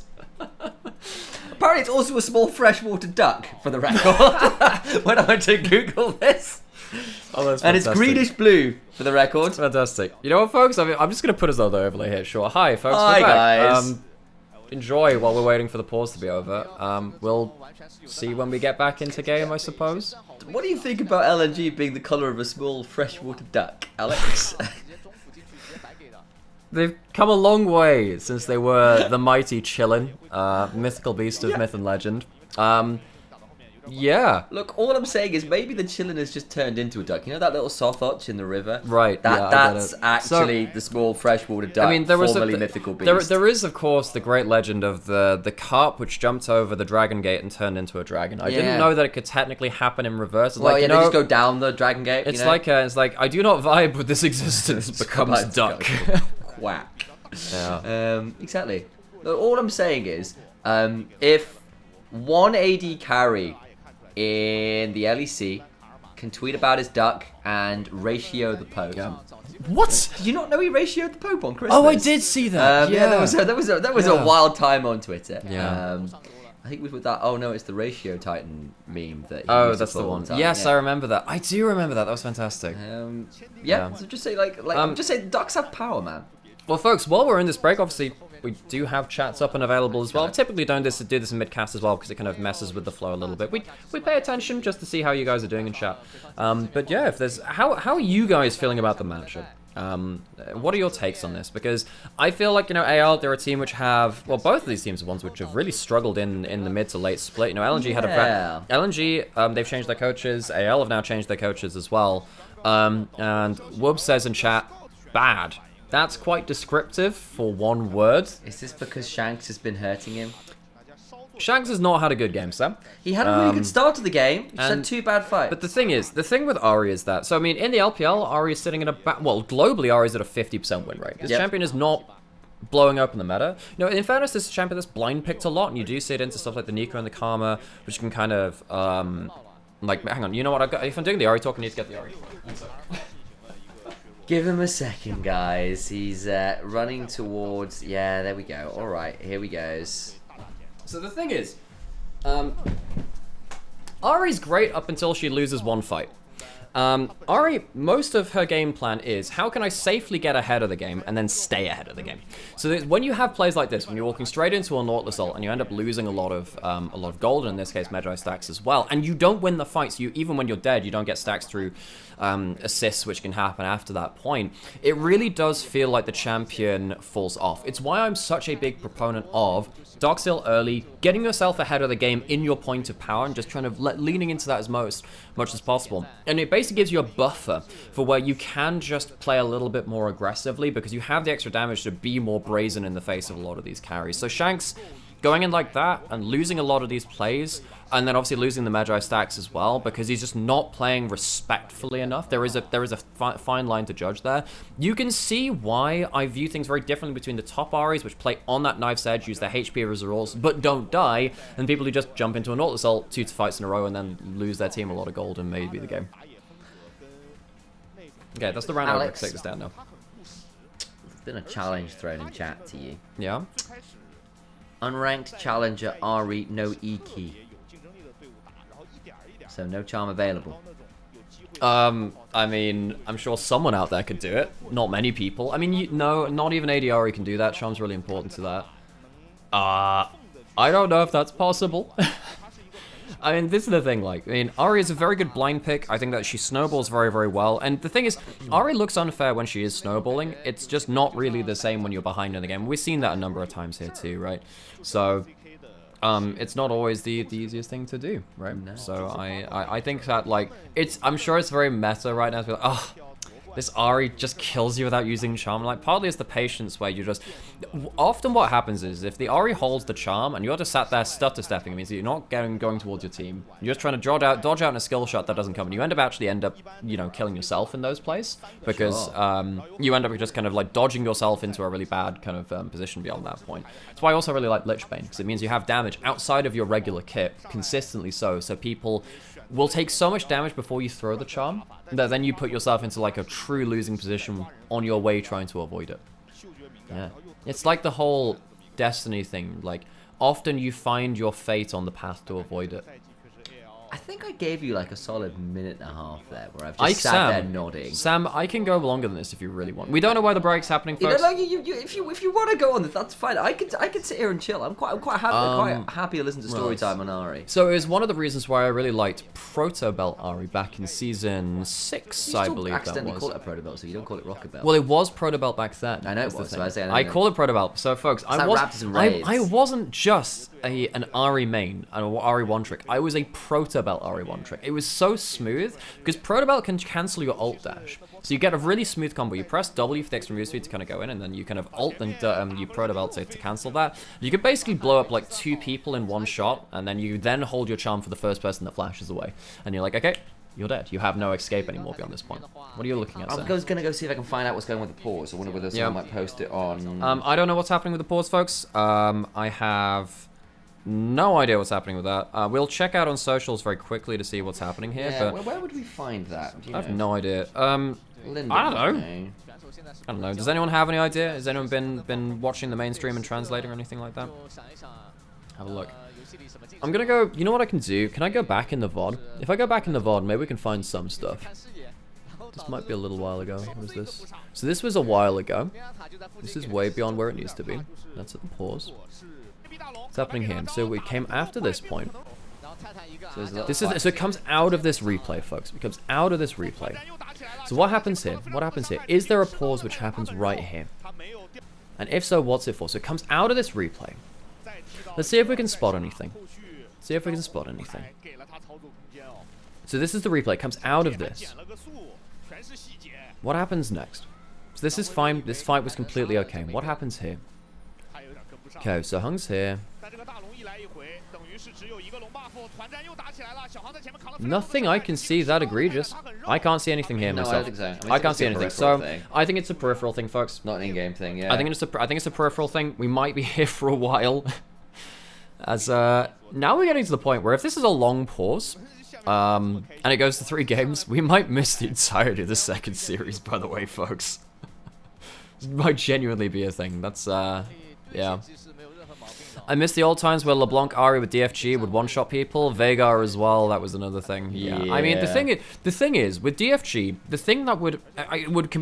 B: Apparently, it's also a small freshwater duck, for the record. When I went to Google this.
A: Oh, that's fantastic.
B: And it's greenish blue, for the record.
A: Fantastic. You know what, folks? I'm just going to put us on the overlay here. Sure. Hi, folks.
B: Hi, guys.
A: Enjoy while we're waiting for the pause to be over. We'll see when we get back into game, I suppose.
B: What do you think about LNG being the colour of a small freshwater duck, Alex?
A: They've come a long way since they were the mighty Chillin, mythical beast of myth and legend. Yeah.
B: Look, all I'm saying is maybe the Chillin has just turned into a duck. You know that little soft in the river?
A: Right.
B: That's actually the small freshwater duck. I mean, there was formerly mythical beast.
A: There is, of course, the great legend of the carp which jumped over the dragon gate and turned into a dragon. I didn't know that it could technically happen in reverse.
B: Well, like, they just go down the dragon gate.
A: It's like I do not vibe with this existence. Becomes duck.
B: Quack.
A: Yeah.
B: Exactly. All I'm saying is, if one AD carry in the LEC can tweet about his duck and ratio the Pope.
A: What?
B: Did you not know he ratioed the Pope on Christmas?
A: Oh, I did see that.
B: That was a wild time on Twitter.
A: Yeah.
B: I think with that. Oh no, it's the Ratio Titan meme that. He
A: Oh,
B: used to
A: that's the
B: put all
A: one.
B: time.
A: Yes,
B: yeah.
A: I remember that. I do remember that. That was fantastic.
B: Yeah. So just say just say ducks have power, man.
A: Well, folks, while we're in this break, obviously, we do have chats up and available as well. Typically don't do this in mid-cast as well because it kind of messes with the flow a little bit. We pay attention just to see how you guys are doing in chat. But yeah, if there's how are you guys feeling about the matchup? What are your takes on this? Because I feel like, AL, they're a team which have, well, both of these teams are ones which have really struggled in the mid to late split. LNG had a LNG, they've changed their coaches. AL have now changed their coaches as well. And Wub says in chat, bad. That's quite descriptive for one word.
B: Is this because Shanks has been hurting him?
A: Shanks has not had a good game, Sam.
B: He had a really good start to the game. He just had 2 bad fights.
A: But the thing with Ari is that, so I mean, in the LPL, Ari is sitting at globally, Ari is at a 50% win rate. This champion is not blowing up in the meta. In fairness, this is a champion that's blind picked a lot, and you do see it into stuff like the Nico and the Karma, which can kind of, hang on, you know what, if I'm doing the Ari talk, I need to get the Ari.
B: Give him a second, guys. He's running towards... Yeah, there we go. All right, here we goes.
A: So the thing is, Ari's great up until she loses one fight. Ari, most of her game plan is, how can I safely get ahead of the game and then stay ahead of the game? So when you have plays like this, when you're walking straight into a Nautilus ult and you end up losing a lot of gold, and in this case Magi stacks as well, and you don't win the fights, even when you're dead, you don't get stacks through assists, which can happen after that point, it really does feel like the champion falls off. It's why I'm such a big proponent of Doxil early, getting yourself ahead of the game in your point of power, and just trying to leaning into that as much as possible. And it basically gives you a buffer for where you can just play a little bit more aggressively, because you have the extra damage to be more brazen in the face of a lot of these carries. So Shanks going in like that and losing a lot of these plays, and then obviously losing the Magi stacks as well, because he's just not playing respectfully enough. There is a fine line to judge there. You can see why I view things very differently between the top Aries, which play on that knife's edge, use their HP as a resource, but don't die, and people who just jump into an Nautilus ult 2 fights in a row and then lose their team a lot of gold and maybe the game. Okay, that's the round. I'll take this down now.
B: There's been a challenge thrown in chat to you.
A: Yeah?
B: Unranked challenger Ari, no E key. So no charm available.
A: I mean, I'm sure someone out there could do it. Not many people. I mean, no, not even ADRE can do that. Charm's really important to that. I don't know if that's possible. I mean, this is the thing, Ari is a very good blind pick. I think that she snowballs very, very well. And the thing is, Ari looks unfair when she is snowballing. It's just not really the same when you're behind in the game. We've seen that a number of times here too, right? So, it's not always the easiest thing to do, right? No. So I think that, I'm sure it's very meta right now to be like, oh, this Ari just kills you without using charm. Partly it's the patience where you just... Often what happens is, if the Ari holds the charm and you're just sat there stutter-stepping, it means that you're not going towards your team. You're just trying to dodge out in a skill shot that doesn't come, and you end up, killing yourself in those plays, because you end up just kind of dodging yourself into a really bad kind of position beyond that point. That's why I also really like Lich Bane, because it means you have damage outside of your regular kit, consistently so people will take so much damage before you throw the charm that then you put yourself into a true losing position on your way trying to avoid it. Yeah. It's like the whole Destiny thing. Often you find your fate on the path to avoid it.
B: I think I gave you a solid minute and a half there, where I've just sat there nodding.
A: Sam, I can go longer than this if you really want. We don't know why the break's happening, folks.
B: If you want to go on this, that's fine. I can sit here and chill. I'm quite happy to listen to story time on Ari.
A: So it was one of the reasons why I really liked Proto Belt Ari back in season 6, I believe that was. You
B: accidentally call it a Proto Belt, so you don't call it Rocket Belt.
A: Well, it was Proto Belt back then.
B: I know it was. So
A: I call it Proto Belt. So folks, I wasn't just an Ari main, an Ari one trick. I was a Proto Belt Ari one trick. It was so smooth, because Proto Belt can cancel your ult dash. So you get a really smooth combo. You press W for the extra move speed to kind of go in, and then you kind of ult and you Proto Belt to cancel that. You could basically blow up 2 people in one shot, and then you hold your charm for the first person that flashes away. And you're like, okay, you're dead. You have no escape anymore beyond this point. What are you looking at,
B: I'm going to go see if I can find out what's going on with the pause. I wonder whether someone might post it on...
A: I don't know what's happening with the pause, folks. I have... no idea what's happening with that. We'll check out on socials very quickly to see what's happening here.
B: Yeah,
A: but
B: where would we find that?
A: I have no idea.
B: Linda,
A: I don't know. Does anyone have any idea? Has anyone been watching the mainstream and translating or anything like that? Have a look. I'm gonna go, you know what I can do? Can I go back in the VOD? If I go back in the VOD, maybe we can find some stuff. This might be a little while ago. What was this? So this was a while ago. This is way beyond where it needs to be. That's at the pause. What's happening here? So we came after this point. So it comes out of this replay, folks. It comes out of this replay. So what happens here? What happens here? Is there a pause which happens right here? And if so, what's it for? So it comes out of this replay. Let's see if we can spot anything. See if we can spot anything. So this is the replay. It comes out of this. What happens next? So this is fine. This fight was completely okay. What happens here? Okay, so Hung's here. Nothing I can see that egregious. I can't see anything here myself.
B: No, I don't think so.
A: I can't see anything. So I think it's a peripheral thing, folks.
B: Not an in-game thing, yeah.
A: I think it's a peripheral thing. We might be here for a while. As now we're getting to the point where if this is a long pause, and it goes to 3 games, we might miss the entirety of the second series, by the way, folks. It might genuinely be a thing. That's, yeah. I miss the old times where LeBlanc Ari with DFG would one-shot people. Veigar as well, that was another thing. Yeah. I mean, the thing is, with DFG, the thing that would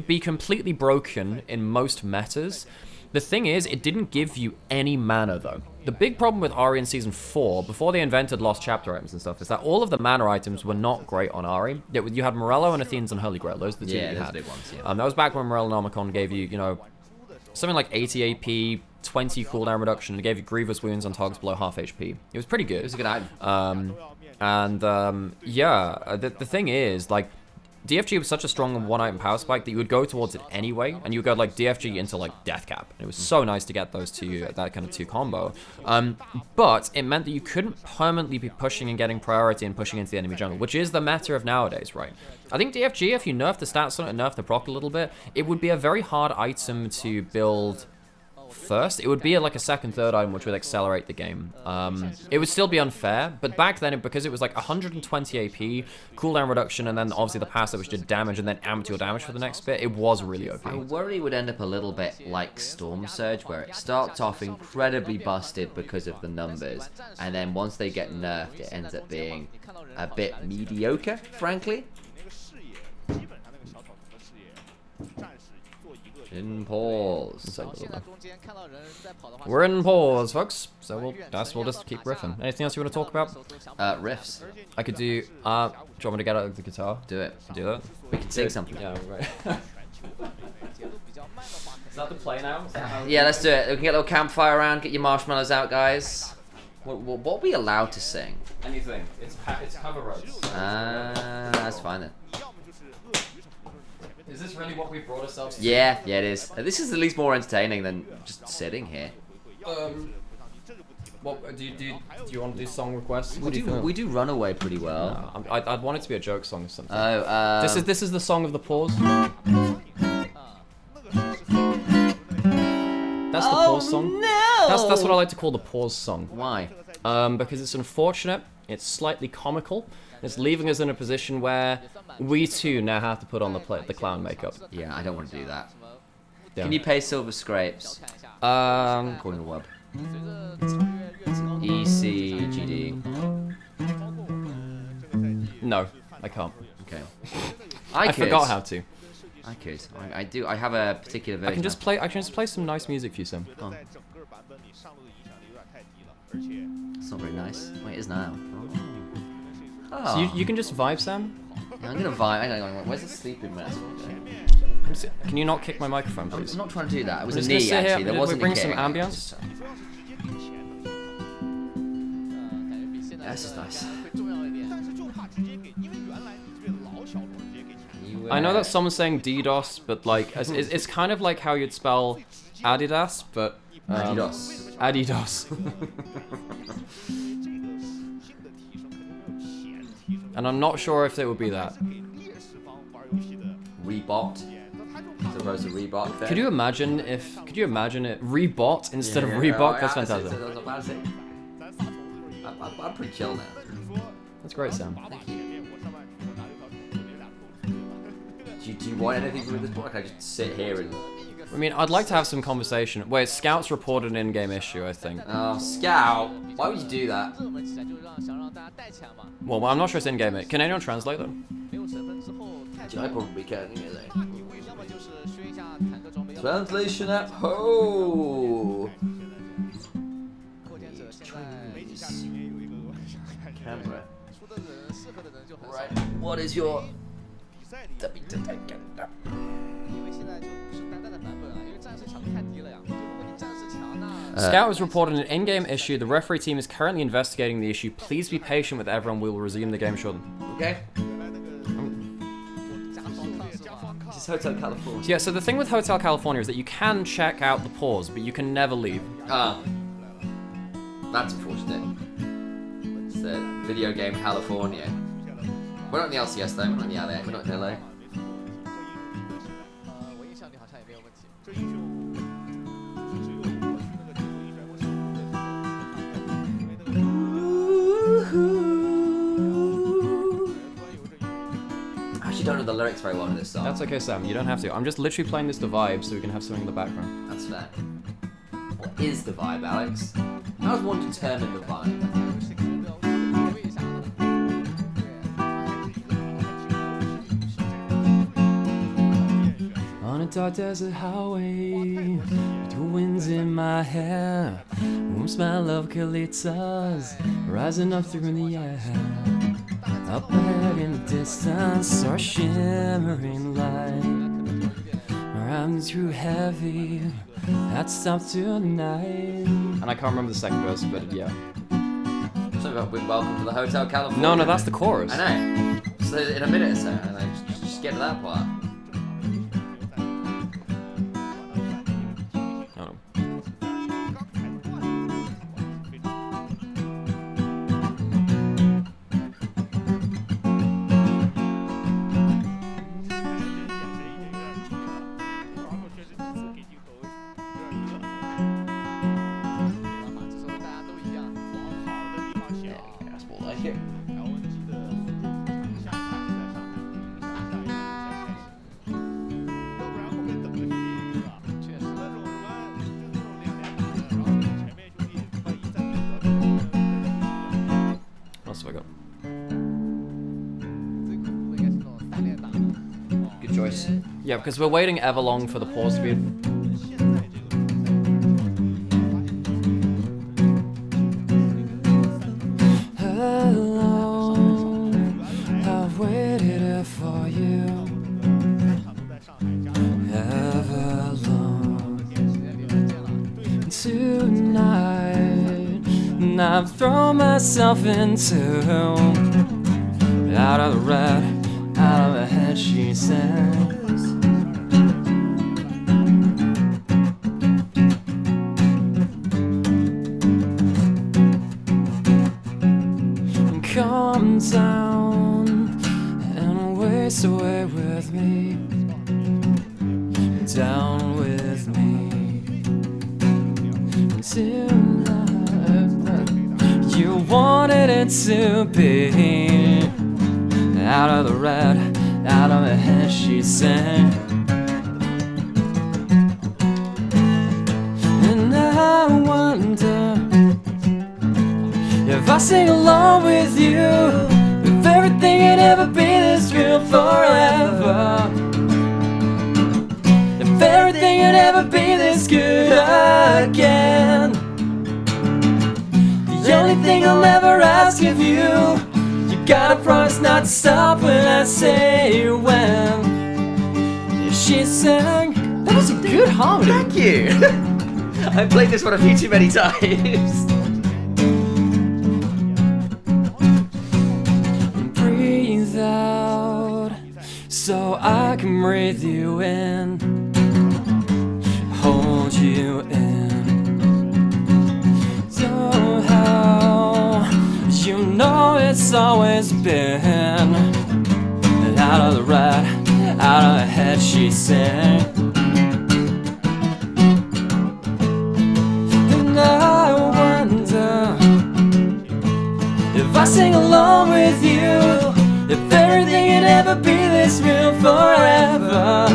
A: be completely broken in most metas, the thing is, it didn't give you any mana, though. The big problem with Ari in Season 4, before they invented Lost Chapter items and stuff, is that all of the mana items were not great on Ari. You had Morello and Athene's and Holy Grail. Those are the two that you had.
B: Big ones, yeah.
A: That was back when Morellonomicon gave you, something like 80 AP, 20 cooldown reduction, and it gave you grievous wounds on targets below half HP. It was pretty good.
B: It was a good item.
A: Yeah, the thing is, like, DFG was such a strong one-item power spike that you would go towards it anyway, and you would go, like, DFG into, like, Death Cap. And it was so nice to get those two, that kind of 2 combo. But it meant that you couldn't permanently be pushing and getting priority and pushing into the enemy jungle, which is the meta of nowadays, right? I think DFG, if you nerf the stats on it and nerf the proc a little bit, it would be a very hard item to build first. It would be like a second, third item which would accelerate the game. It would still be unfair, but back then, because it was like 120 AP, cooldown reduction, and then obviously the passive which did damage and then amped your damage for the next bit, it was really OP.
B: I worry it would end up a little bit like Storm Surge, where it starts off incredibly busted because of the numbers, and then once they get nerfed, it ends up being a bit mediocre, frankly. In pause.
A: We're in pause, folks. So we'll just keep riffing. Anything else you want to talk about?
B: Riffs.
A: I could do. Do you want me to get out the guitar?
B: Do it.
A: Do that.
B: We can sing something.
A: Yeah, right. Is that the play now?
B: Yeah, let's do it. We can get a little campfire around. Get your marshmallows out, guys. What are we allowed to sing?
A: Anything. It's cover roads.
B: That's fine then.
A: Is this really what we brought ourselves to?
B: Yeah, it is. This is at least more entertaining than just sitting here.
A: What do you want to do song requests?
B: We do Runaway pretty well.
A: No, I'd want it to be a joke song or something.
B: Oh,
A: this is the song of the pause. That's the pause song.
B: No!
A: That's what I like to call the pause song.
B: Why?
A: Because it's unfortunate. It's slightly comical. It's leaving us in a position where we too now have to put on the clown makeup.
B: Yeah, I don't want to do that.
A: Yeah.
B: Can you pay Silver Scrapes? According to Web. ECGD.
A: No, I can't.
B: Okay.
A: I forgot how to.
B: I could. I do. I have a particular version.
A: I can just play some nice music for you, Sim.
B: Oh. It's not very nice. Wait, it is now. Oh.
A: So you can just vibe, Sam?
B: Yeah, I'm gonna vibe. Hang on, where's the sleeping mask?
A: Can you not kick my microphone, please?
B: I'm not trying to do that. It was
A: I'm
B: a
A: just
B: knee,
A: gonna sit
B: actually.
A: here.
B: There wasn't
A: bring
B: a
A: some
B: kick.
A: ambience.
B: Yeah, this is nice.
A: I know that someone's saying DDoS, but like it's kind of like how you'd spell Adidas, but
B: Adidas.
A: Adidas. And I'm not sure if it would be that.
B: Rebot. As opposed to Reebok.
A: Could you imagine it Rebot instead of Reebok? That's fantastic.
B: I'm pretty chill now.
A: That's great, Sam.
B: Do you want anything from this book? I just sit here and
A: I mean, I'd like to have some conversation. Wait, Scouts reported an in-game issue, I think.
B: Oh, Scout. Why would you do that?
A: Well, I'm not sure it's in-game. Can anyone translate them?
B: I probably can. Translation at home. Camera. Right. What is your?
A: Scout has reported an in-game issue. The referee team is currently investigating the issue. Please be patient with everyone. We will resume the game shortly.
B: Okay. This is Hotel California.
A: Yeah, so the thing with Hotel California is that you can check out the pause, but you can never leave.
B: Ah. That's unfortunate. It's the video game California. We're not in the LCS though, we're not in the LA, we're not in LA. I actually don't know the lyrics very well in this song.
A: That's okay, Sam. You don't have to. I'm just literally playing this to vibe so we can have something in the background.
B: That's fair. What is the vibe, Alex? How does one determine the vibe?
A: On a dark desert highway, with the winds in my hair, warm smell of colitas rising up through the air. Up ahead in the distance, saw a shimmering light. I'm too heavy, had to stop tonight. And I can't remember the second verse, but yeah.
B: So welcome to the Hotel California.
A: No, that's the chorus.
B: I know. So in a minute or so, and I just get to that part. Good choice.
A: Yeah, because we're waiting ever long for the pause to be. Hello, I've waited for you ever long tonight, and I've thrown myself into out of the red. Out of her head, she says, come down and waste away with me, down with me tonight. You wanted it to be out of the red, out of her head, she sang. And I wonder if I sing along with you, if everything would ever be this real forever. If everything would ever be this good again. The only thing I'll ever ask of you, gotta promise not to stop when I say when. She sang. That was a good harmony.
B: Thank you. I played this one a few too many times.
A: Breathe out so I can breathe you in, hold you in. So how you know it's always been out of the red, out of her head, she sang. And I wonder if I sing along with you, if everything would ever be this real forever.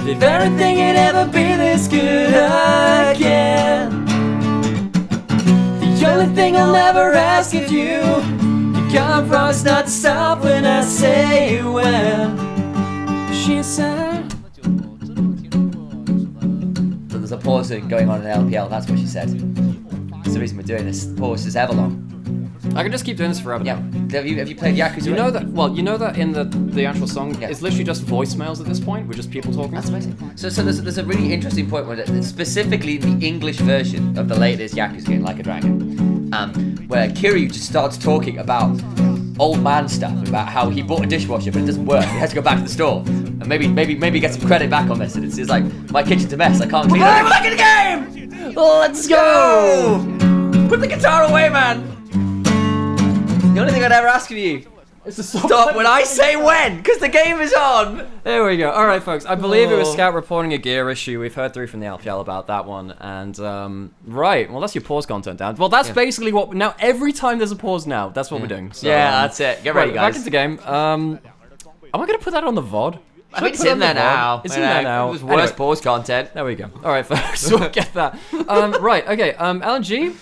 B: If everything had ever been this good again. The only thing I'll ever ask of you, you can't promise not to stop when I say when. She said. So there's a pause going on in LPL, that's what she said. That's the reason we're doing this. Pause is ever long.
A: I can just keep doing this forever.
B: Yeah. Have you played Yakuza?
A: You know that. Well, you know that in the actual song,
B: Yeah.
A: it's literally just voicemails at this point. We're just people talking.
B: That's amazing. So there's a really interesting point where specifically the English version of the latest Yakuza game, Like a Dragon, where Kiryu just starts talking about old man stuff, about how he bought a dishwasher but it doesn't work. He has to go back to the store and maybe get some credit back on this. And it's like, my kitchen's a mess. I can't clean it. I'm back in the game. Let's go. Put the guitar away, man. The only thing I'd ever ask of you is to stop when I say when, because the game is on.
A: There we go. All right, folks. I believe it was Scout reporting a gear issue. We've heard through from the LPL about that one. And, right. Well, that's your pause content down. Well, that's basically what... Now, every time there's a pause now, that's what we're doing. So,
B: yeah, that's it. Get ready, guys.
A: Back into the game. Am I going to put that on the VOD?
B: I mean, it's in there now.
A: It's in there now.
B: It was worst pause content.
A: There we go. All right, folks. We'll get that. Right. Okay. LNG.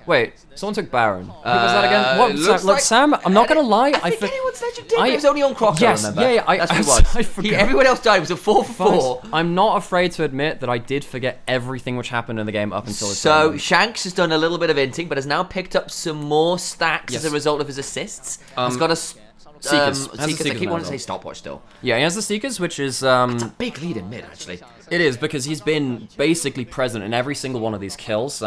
A: Wait. Someone took Baron. Who was that again? What?
B: Looks like
A: Sam. I'm not gonna lie.
B: I think anyone said you did. It was only on Croco.
A: Yes.
B: Remember?
A: Yeah.
B: That's what it was.
A: I forgot.
B: Everyone else died. It was a 4 for 4.
A: I'm not afraid to admit that I did forget everything which happened in the game up until this
B: So
A: moment.
B: Shanks has done a little bit of inting, but has now picked up some more stacks as a result of his assists. Has got a
A: Seekers.
B: I keep wanting to say stopwatch still.
A: Yeah, he has the Seekers, which is
B: It's a big lead in mid, actually.
A: It is, because he's been basically present in every single one of these kills.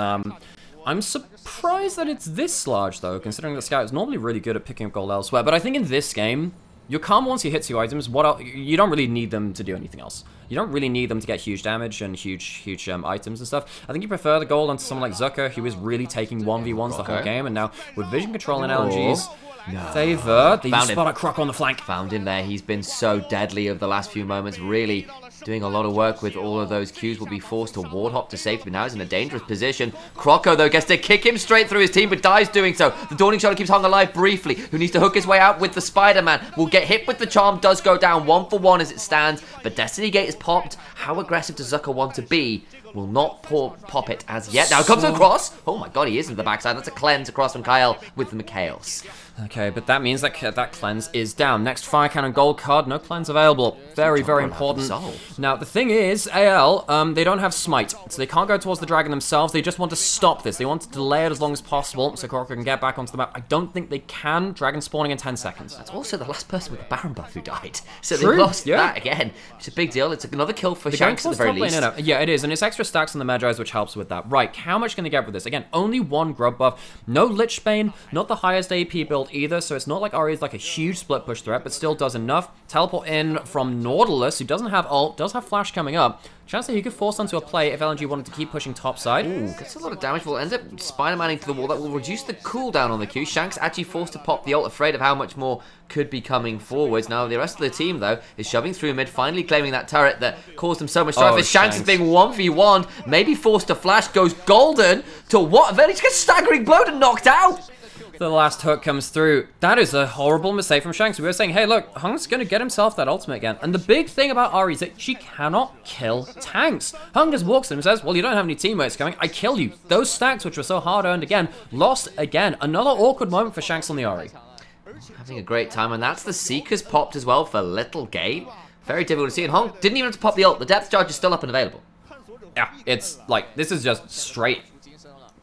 A: I'm surprised that it's this large, though, considering that Scout is normally really good at picking up gold elsewhere. But I think in this game, you're calm once you hit 2 items. You don't really need them to do anything else. You don't really need them to get huge damage and huge items and stuff. I think you prefer the gold onto someone like Zucker, who is really taking 1v1s the whole game. And now, with vision control in LNG's favor, they spot a Croc on the flank.
B: Found him there. He's been so deadly over the last few moments. Really doing a lot of work with all of those Qs. Will be forced to ward hop to safety, but now he's in a dangerous position. Croco, though, gets to kick him straight through his team, but dies doing so. The Dawning Shadow keeps Hung alive briefly, who needs to hook his way out with the Spider-Man. Will get hit with the charm, does go down 1 for 1 as it stands, but Destiny Gate is popped. How aggressive does Zucker want to be? Will not pop it as yet. Now it comes across. Oh my god, he is into the backside. That's a cleanse across from Kyle with the Mikhails.
A: Okay, but that means that that cleanse is down. Next Fire Cannon gold card, no cleanse available. Very, very important. Now, the thing is, AL, they don't have Smite, so they can't go towards the dragon themselves. They just want to stop this. They want to delay it as long as possible so Croco can get back onto the map. I don't think they can. Dragon spawning in 10 seconds.
B: That's also the last person with the Baron buff who died. So
A: True,
B: they lost that again. It's a big deal. It's another kill for Shanks at the very least.
A: Yeah, it is, and it's extra stacks on the Magi's, which helps with that. Right, how much can they get with this? Again, only 1 grub buff. No Lich Bane, not the highest AP build either, so it's not like Ari is like a huge split push threat, but still does enough. Teleport in from Nautilus, who doesn't have ult, does have flash coming up. Chance that he could force onto a play if LNG wanted to keep pushing top side.
B: Ooh, gets a lot of damage. Will end up Spider-Manning to the wall. That will reduce the cooldown on the Q. Shanks actually forced to pop the ult, afraid of how much more could be coming forwards. Now, the rest of the team, though, is shoving through mid, finally claiming that turret that caused them so much strife. Shanks is being 1v1, maybe forced to flash, goes golden to what? Then he just gets staggering blowed and knocked out.
A: The last hook comes through. That is a horrible mistake from Shanks. We were saying, hey, look, Hung's going to get himself that ultimate again. And the big thing about Ari is that she cannot kill tanks. Hung just walks in and says, well, you don't have any teammates coming. I kill you. Those stacks, which were so hard-earned again, lost again. Another awkward moment for Shanks on the Ari.
B: Having a great time, and that's the Seekers popped as well for Little Game. Very difficult to see, and Hung didn't even have to pop the ult. The depth charge is still up and available.
A: Yeah, it's like, this is just straight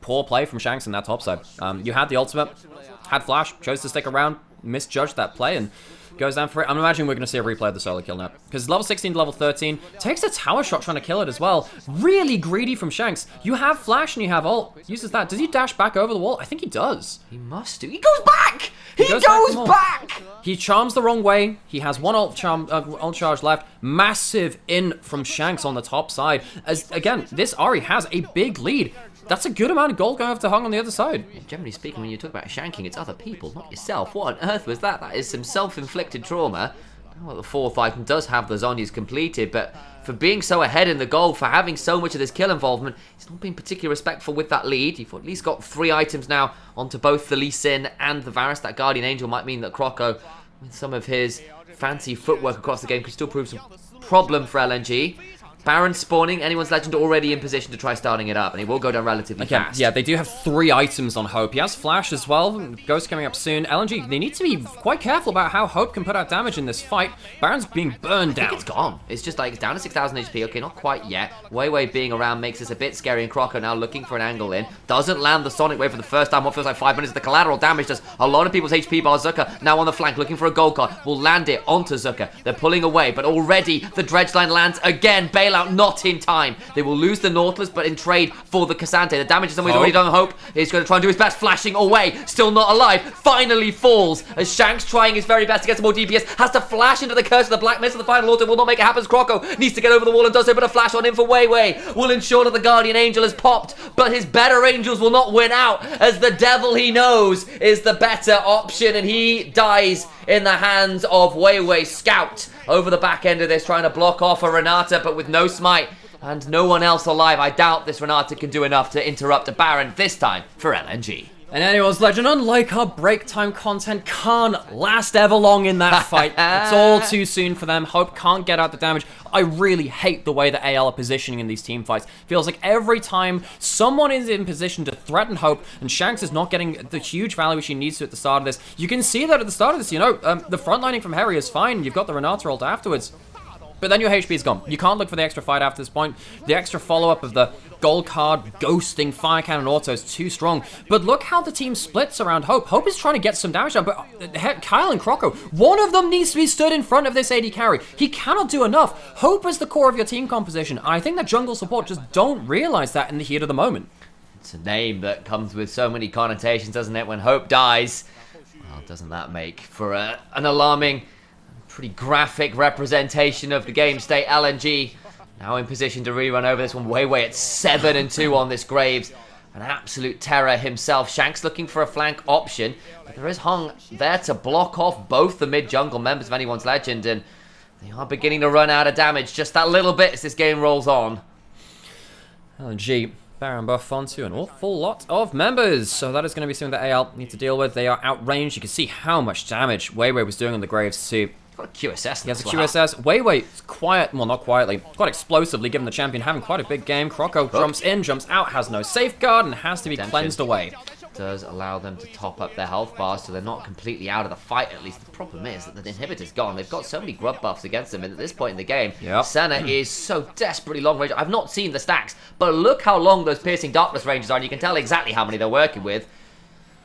A: poor play from Shanks in that top side. You had the ultimate, had flash, chose to stick around, misjudged that play, and goes down for it. I'm imagining we're going to see a replay of the solo kill now. Because level 16 to level 13, takes a tower shot trying to kill it as well. Really greedy from Shanks. You have flash and you have ult. Uses that. Does he dash back over the wall? I think he does.
B: He must do. He goes back! He goes back!
A: He charms the wrong way. He has one ult charge left. Massive in from Shanks on the top side. As again, this Ari has a big lead. That's a good amount of gold going over to Hung on the other side.
B: Yeah, generally speaking, when you talk about shanking, it's other people, not yourself. What on earth was that? That is some self-inflicted trauma. Well, the 4th item does have the Zonyas completed, but for being so ahead in the goal, for having so much of this kill involvement, he's not been particularly respectful with that lead. You've at least got 3 items now onto both the Lee Sin and the Varus. That Guardian Angel might mean that Croco, with some of his fancy footwork across the game, could still prove some problem for LNG. Baron spawning, anyone's legend already in position to try starting it up, and he will go down relatively fast.
A: Yeah, they do have 3 items on Hope. He has Flash as well. Ghost coming up soon. LNG, they need to be quite careful about how Hope can put out damage in this fight. Baron's being burned down.
B: I think it's gone. It's just like, it's down to 6,000 HP. Okay, not quite yet. Wei being around makes this a bit scary, and Croco now looking for an angle in. Doesn't land the Sonic Wave for the first time. What feels like 5 minutes. The collateral damage does a lot of people's HP bar. Zucker now on the flank, looking for a gold card. Will land it onto Zucker. They're pulling away, but already the Dredge line lands again. Bailout not in time. They will lose the Nautilus, but in trade for the Cassante. The damage is somebody's already done. Hope is going to try and do his best, flashing away. Still not alive. Finally falls as Shanks trying his very best to get some more DPS. Has to flash into the curse of the Black Mist of the final auto. Will not make it happen. Croco needs to get over the wall and does so, but a flash on in for Wei will ensure that the Guardian Angel has popped, but his better angels will not win out, as the devil he knows is the better option, and he dies in the hands of Wei. Scout over the back end of this, trying to block off a Renata, but with no smite and no one else alive. I doubt this Renata can do enough to interrupt a Baron, this time for LNG.
A: And anyone's legend, unlike our break time content, can't last ever long in that fight. It's all too soon for them. Hope can't get out the damage. I really hate the way that AL are positioning in these team fights. Feels like every time someone is in position to threaten Hope, and Shanks is not getting the huge value she needs to at the start of this. You can see that at the start of this, you know, the frontlining from Harry is fine. You've got the Renata ult afterwards. But then your HP is gone. You can't look for the extra fight after this point. The extra follow-up of the gold card, ghosting, fire cannon auto is too strong. But look how the team splits around Hope. Hope is trying to get some damage down, but Kyle and Croco, one of them needs to be stood in front of this AD carry. He cannot do enough. Hope is the core of your team composition. I think that jungle support just don't realize that in the heat of the moment.
B: It's a name that comes with so many connotations, doesn't it? When Hope dies, well, doesn't that make for an alarming, pretty graphic representation of the game state? LNG now in position to rerun over this one. Wei at 7-2 on this Graves. An absolute terror himself. Shanks looking for a flank option, but there is Hung there to block off both the mid-jungle members of anyone's legend, and they are beginning to run out of damage just that little bit as this game rolls on.
A: LNG Baron buff onto an awful lot of members, so that is going to be something that AL need to deal with. They are outranged. You can see how much damage Wei was doing on the Graves too.
B: Got a QSS.
A: He has a QSS. Wei quiet, well, not quietly, quite explosively, given the champion having quite a big game. Croco jumps in, jumps out, has no safeguard, and has to be cleansed away.
B: Does allow them to top up their health bars, so they're not completely out of the fight. At least the problem is that the inhibitor's gone. They've got so many grub buffs against them, and at this point in the game, Senna is so desperately long range. I've not seen the stacks, but look how long those piercing darkness ranges are, and you can tell exactly how many they're working with.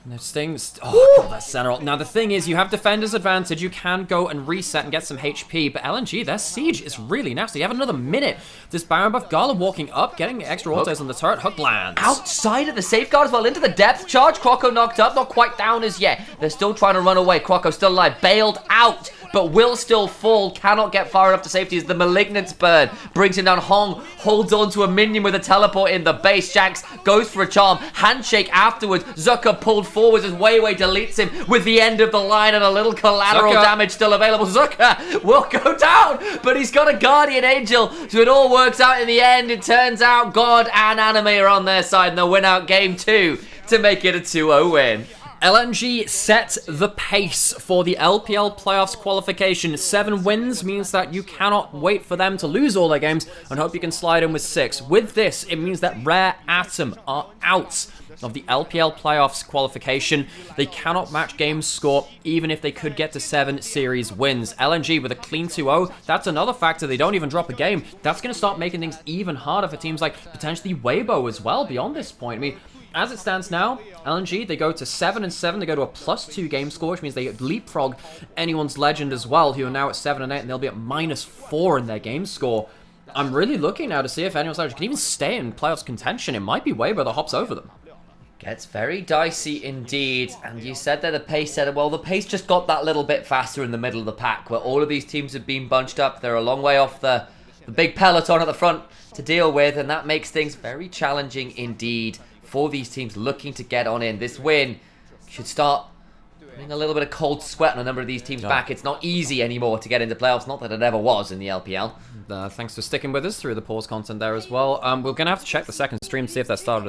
A: No stings. Oh, God, that center ult. Now, the thing is, you have defender's advantage. You can go and reset and get some HP, but LNG, their siege is really nasty. You have another minute. This Baron buff, Gala walking up, getting extra autos on the turret. Hook lands.
B: Outside of the safeguard as well, into the depth charge. Croco knocked up, not quite down as yet. They're still trying to run away. Croco still alive, bailed out, but will still fall. Cannot get far enough to safety as the Malignance burn brings him down. Hong holds on to a minion with a teleport in the base. Shanks goes for a charm. Handshake afterwards. Zucker pulled forwards as Wei deletes him with the end of the line, and a little collateral damage still available. Zucker will go down, but he's got a Guardian Angel, so it all works out in the end. It turns out God and Anime are on their side, and they'll win out game 2 to make it a 2-0 win.
A: LNG set the pace for the LPL playoffs qualification. 7 wins means that you cannot wait for them to lose all their games and hope you can slide in with 6. With this, it means that Rare Atom are out of the LPL playoffs qualification. They cannot match game score even if they could get to 7 series wins. LNG with a clean 2-0, that's another factor. They don't even drop a game. That's going to start making things even harder for teams like potentially Weibo as well beyond this point. I mean, as it stands now, LNG, they go to 7-7. They go to a +2 game score, which means they leapfrog anyone's legend as well, who are now at 7-8, and they'll be at -4 in their game score. I'm really looking now to see if anyone's legend can even stay in playoffs contention. It might be Weibo that hops over them.
B: Gets very dicey indeed, and you said that the pace said, well, the pace just got that little bit faster in the middle of the pack, where all of these teams have been bunched up. They're a long way off the big peloton at the front to deal with, and that makes things very challenging indeed for these teams looking to get on in. This win should start putting a little bit of cold sweat on a number of these teams back. It's not easy anymore to get into playoffs, not that it ever was in the LPL.
A: Thanks for sticking with us through the pause content there as well. We're going to have to check the second stream to see if that started as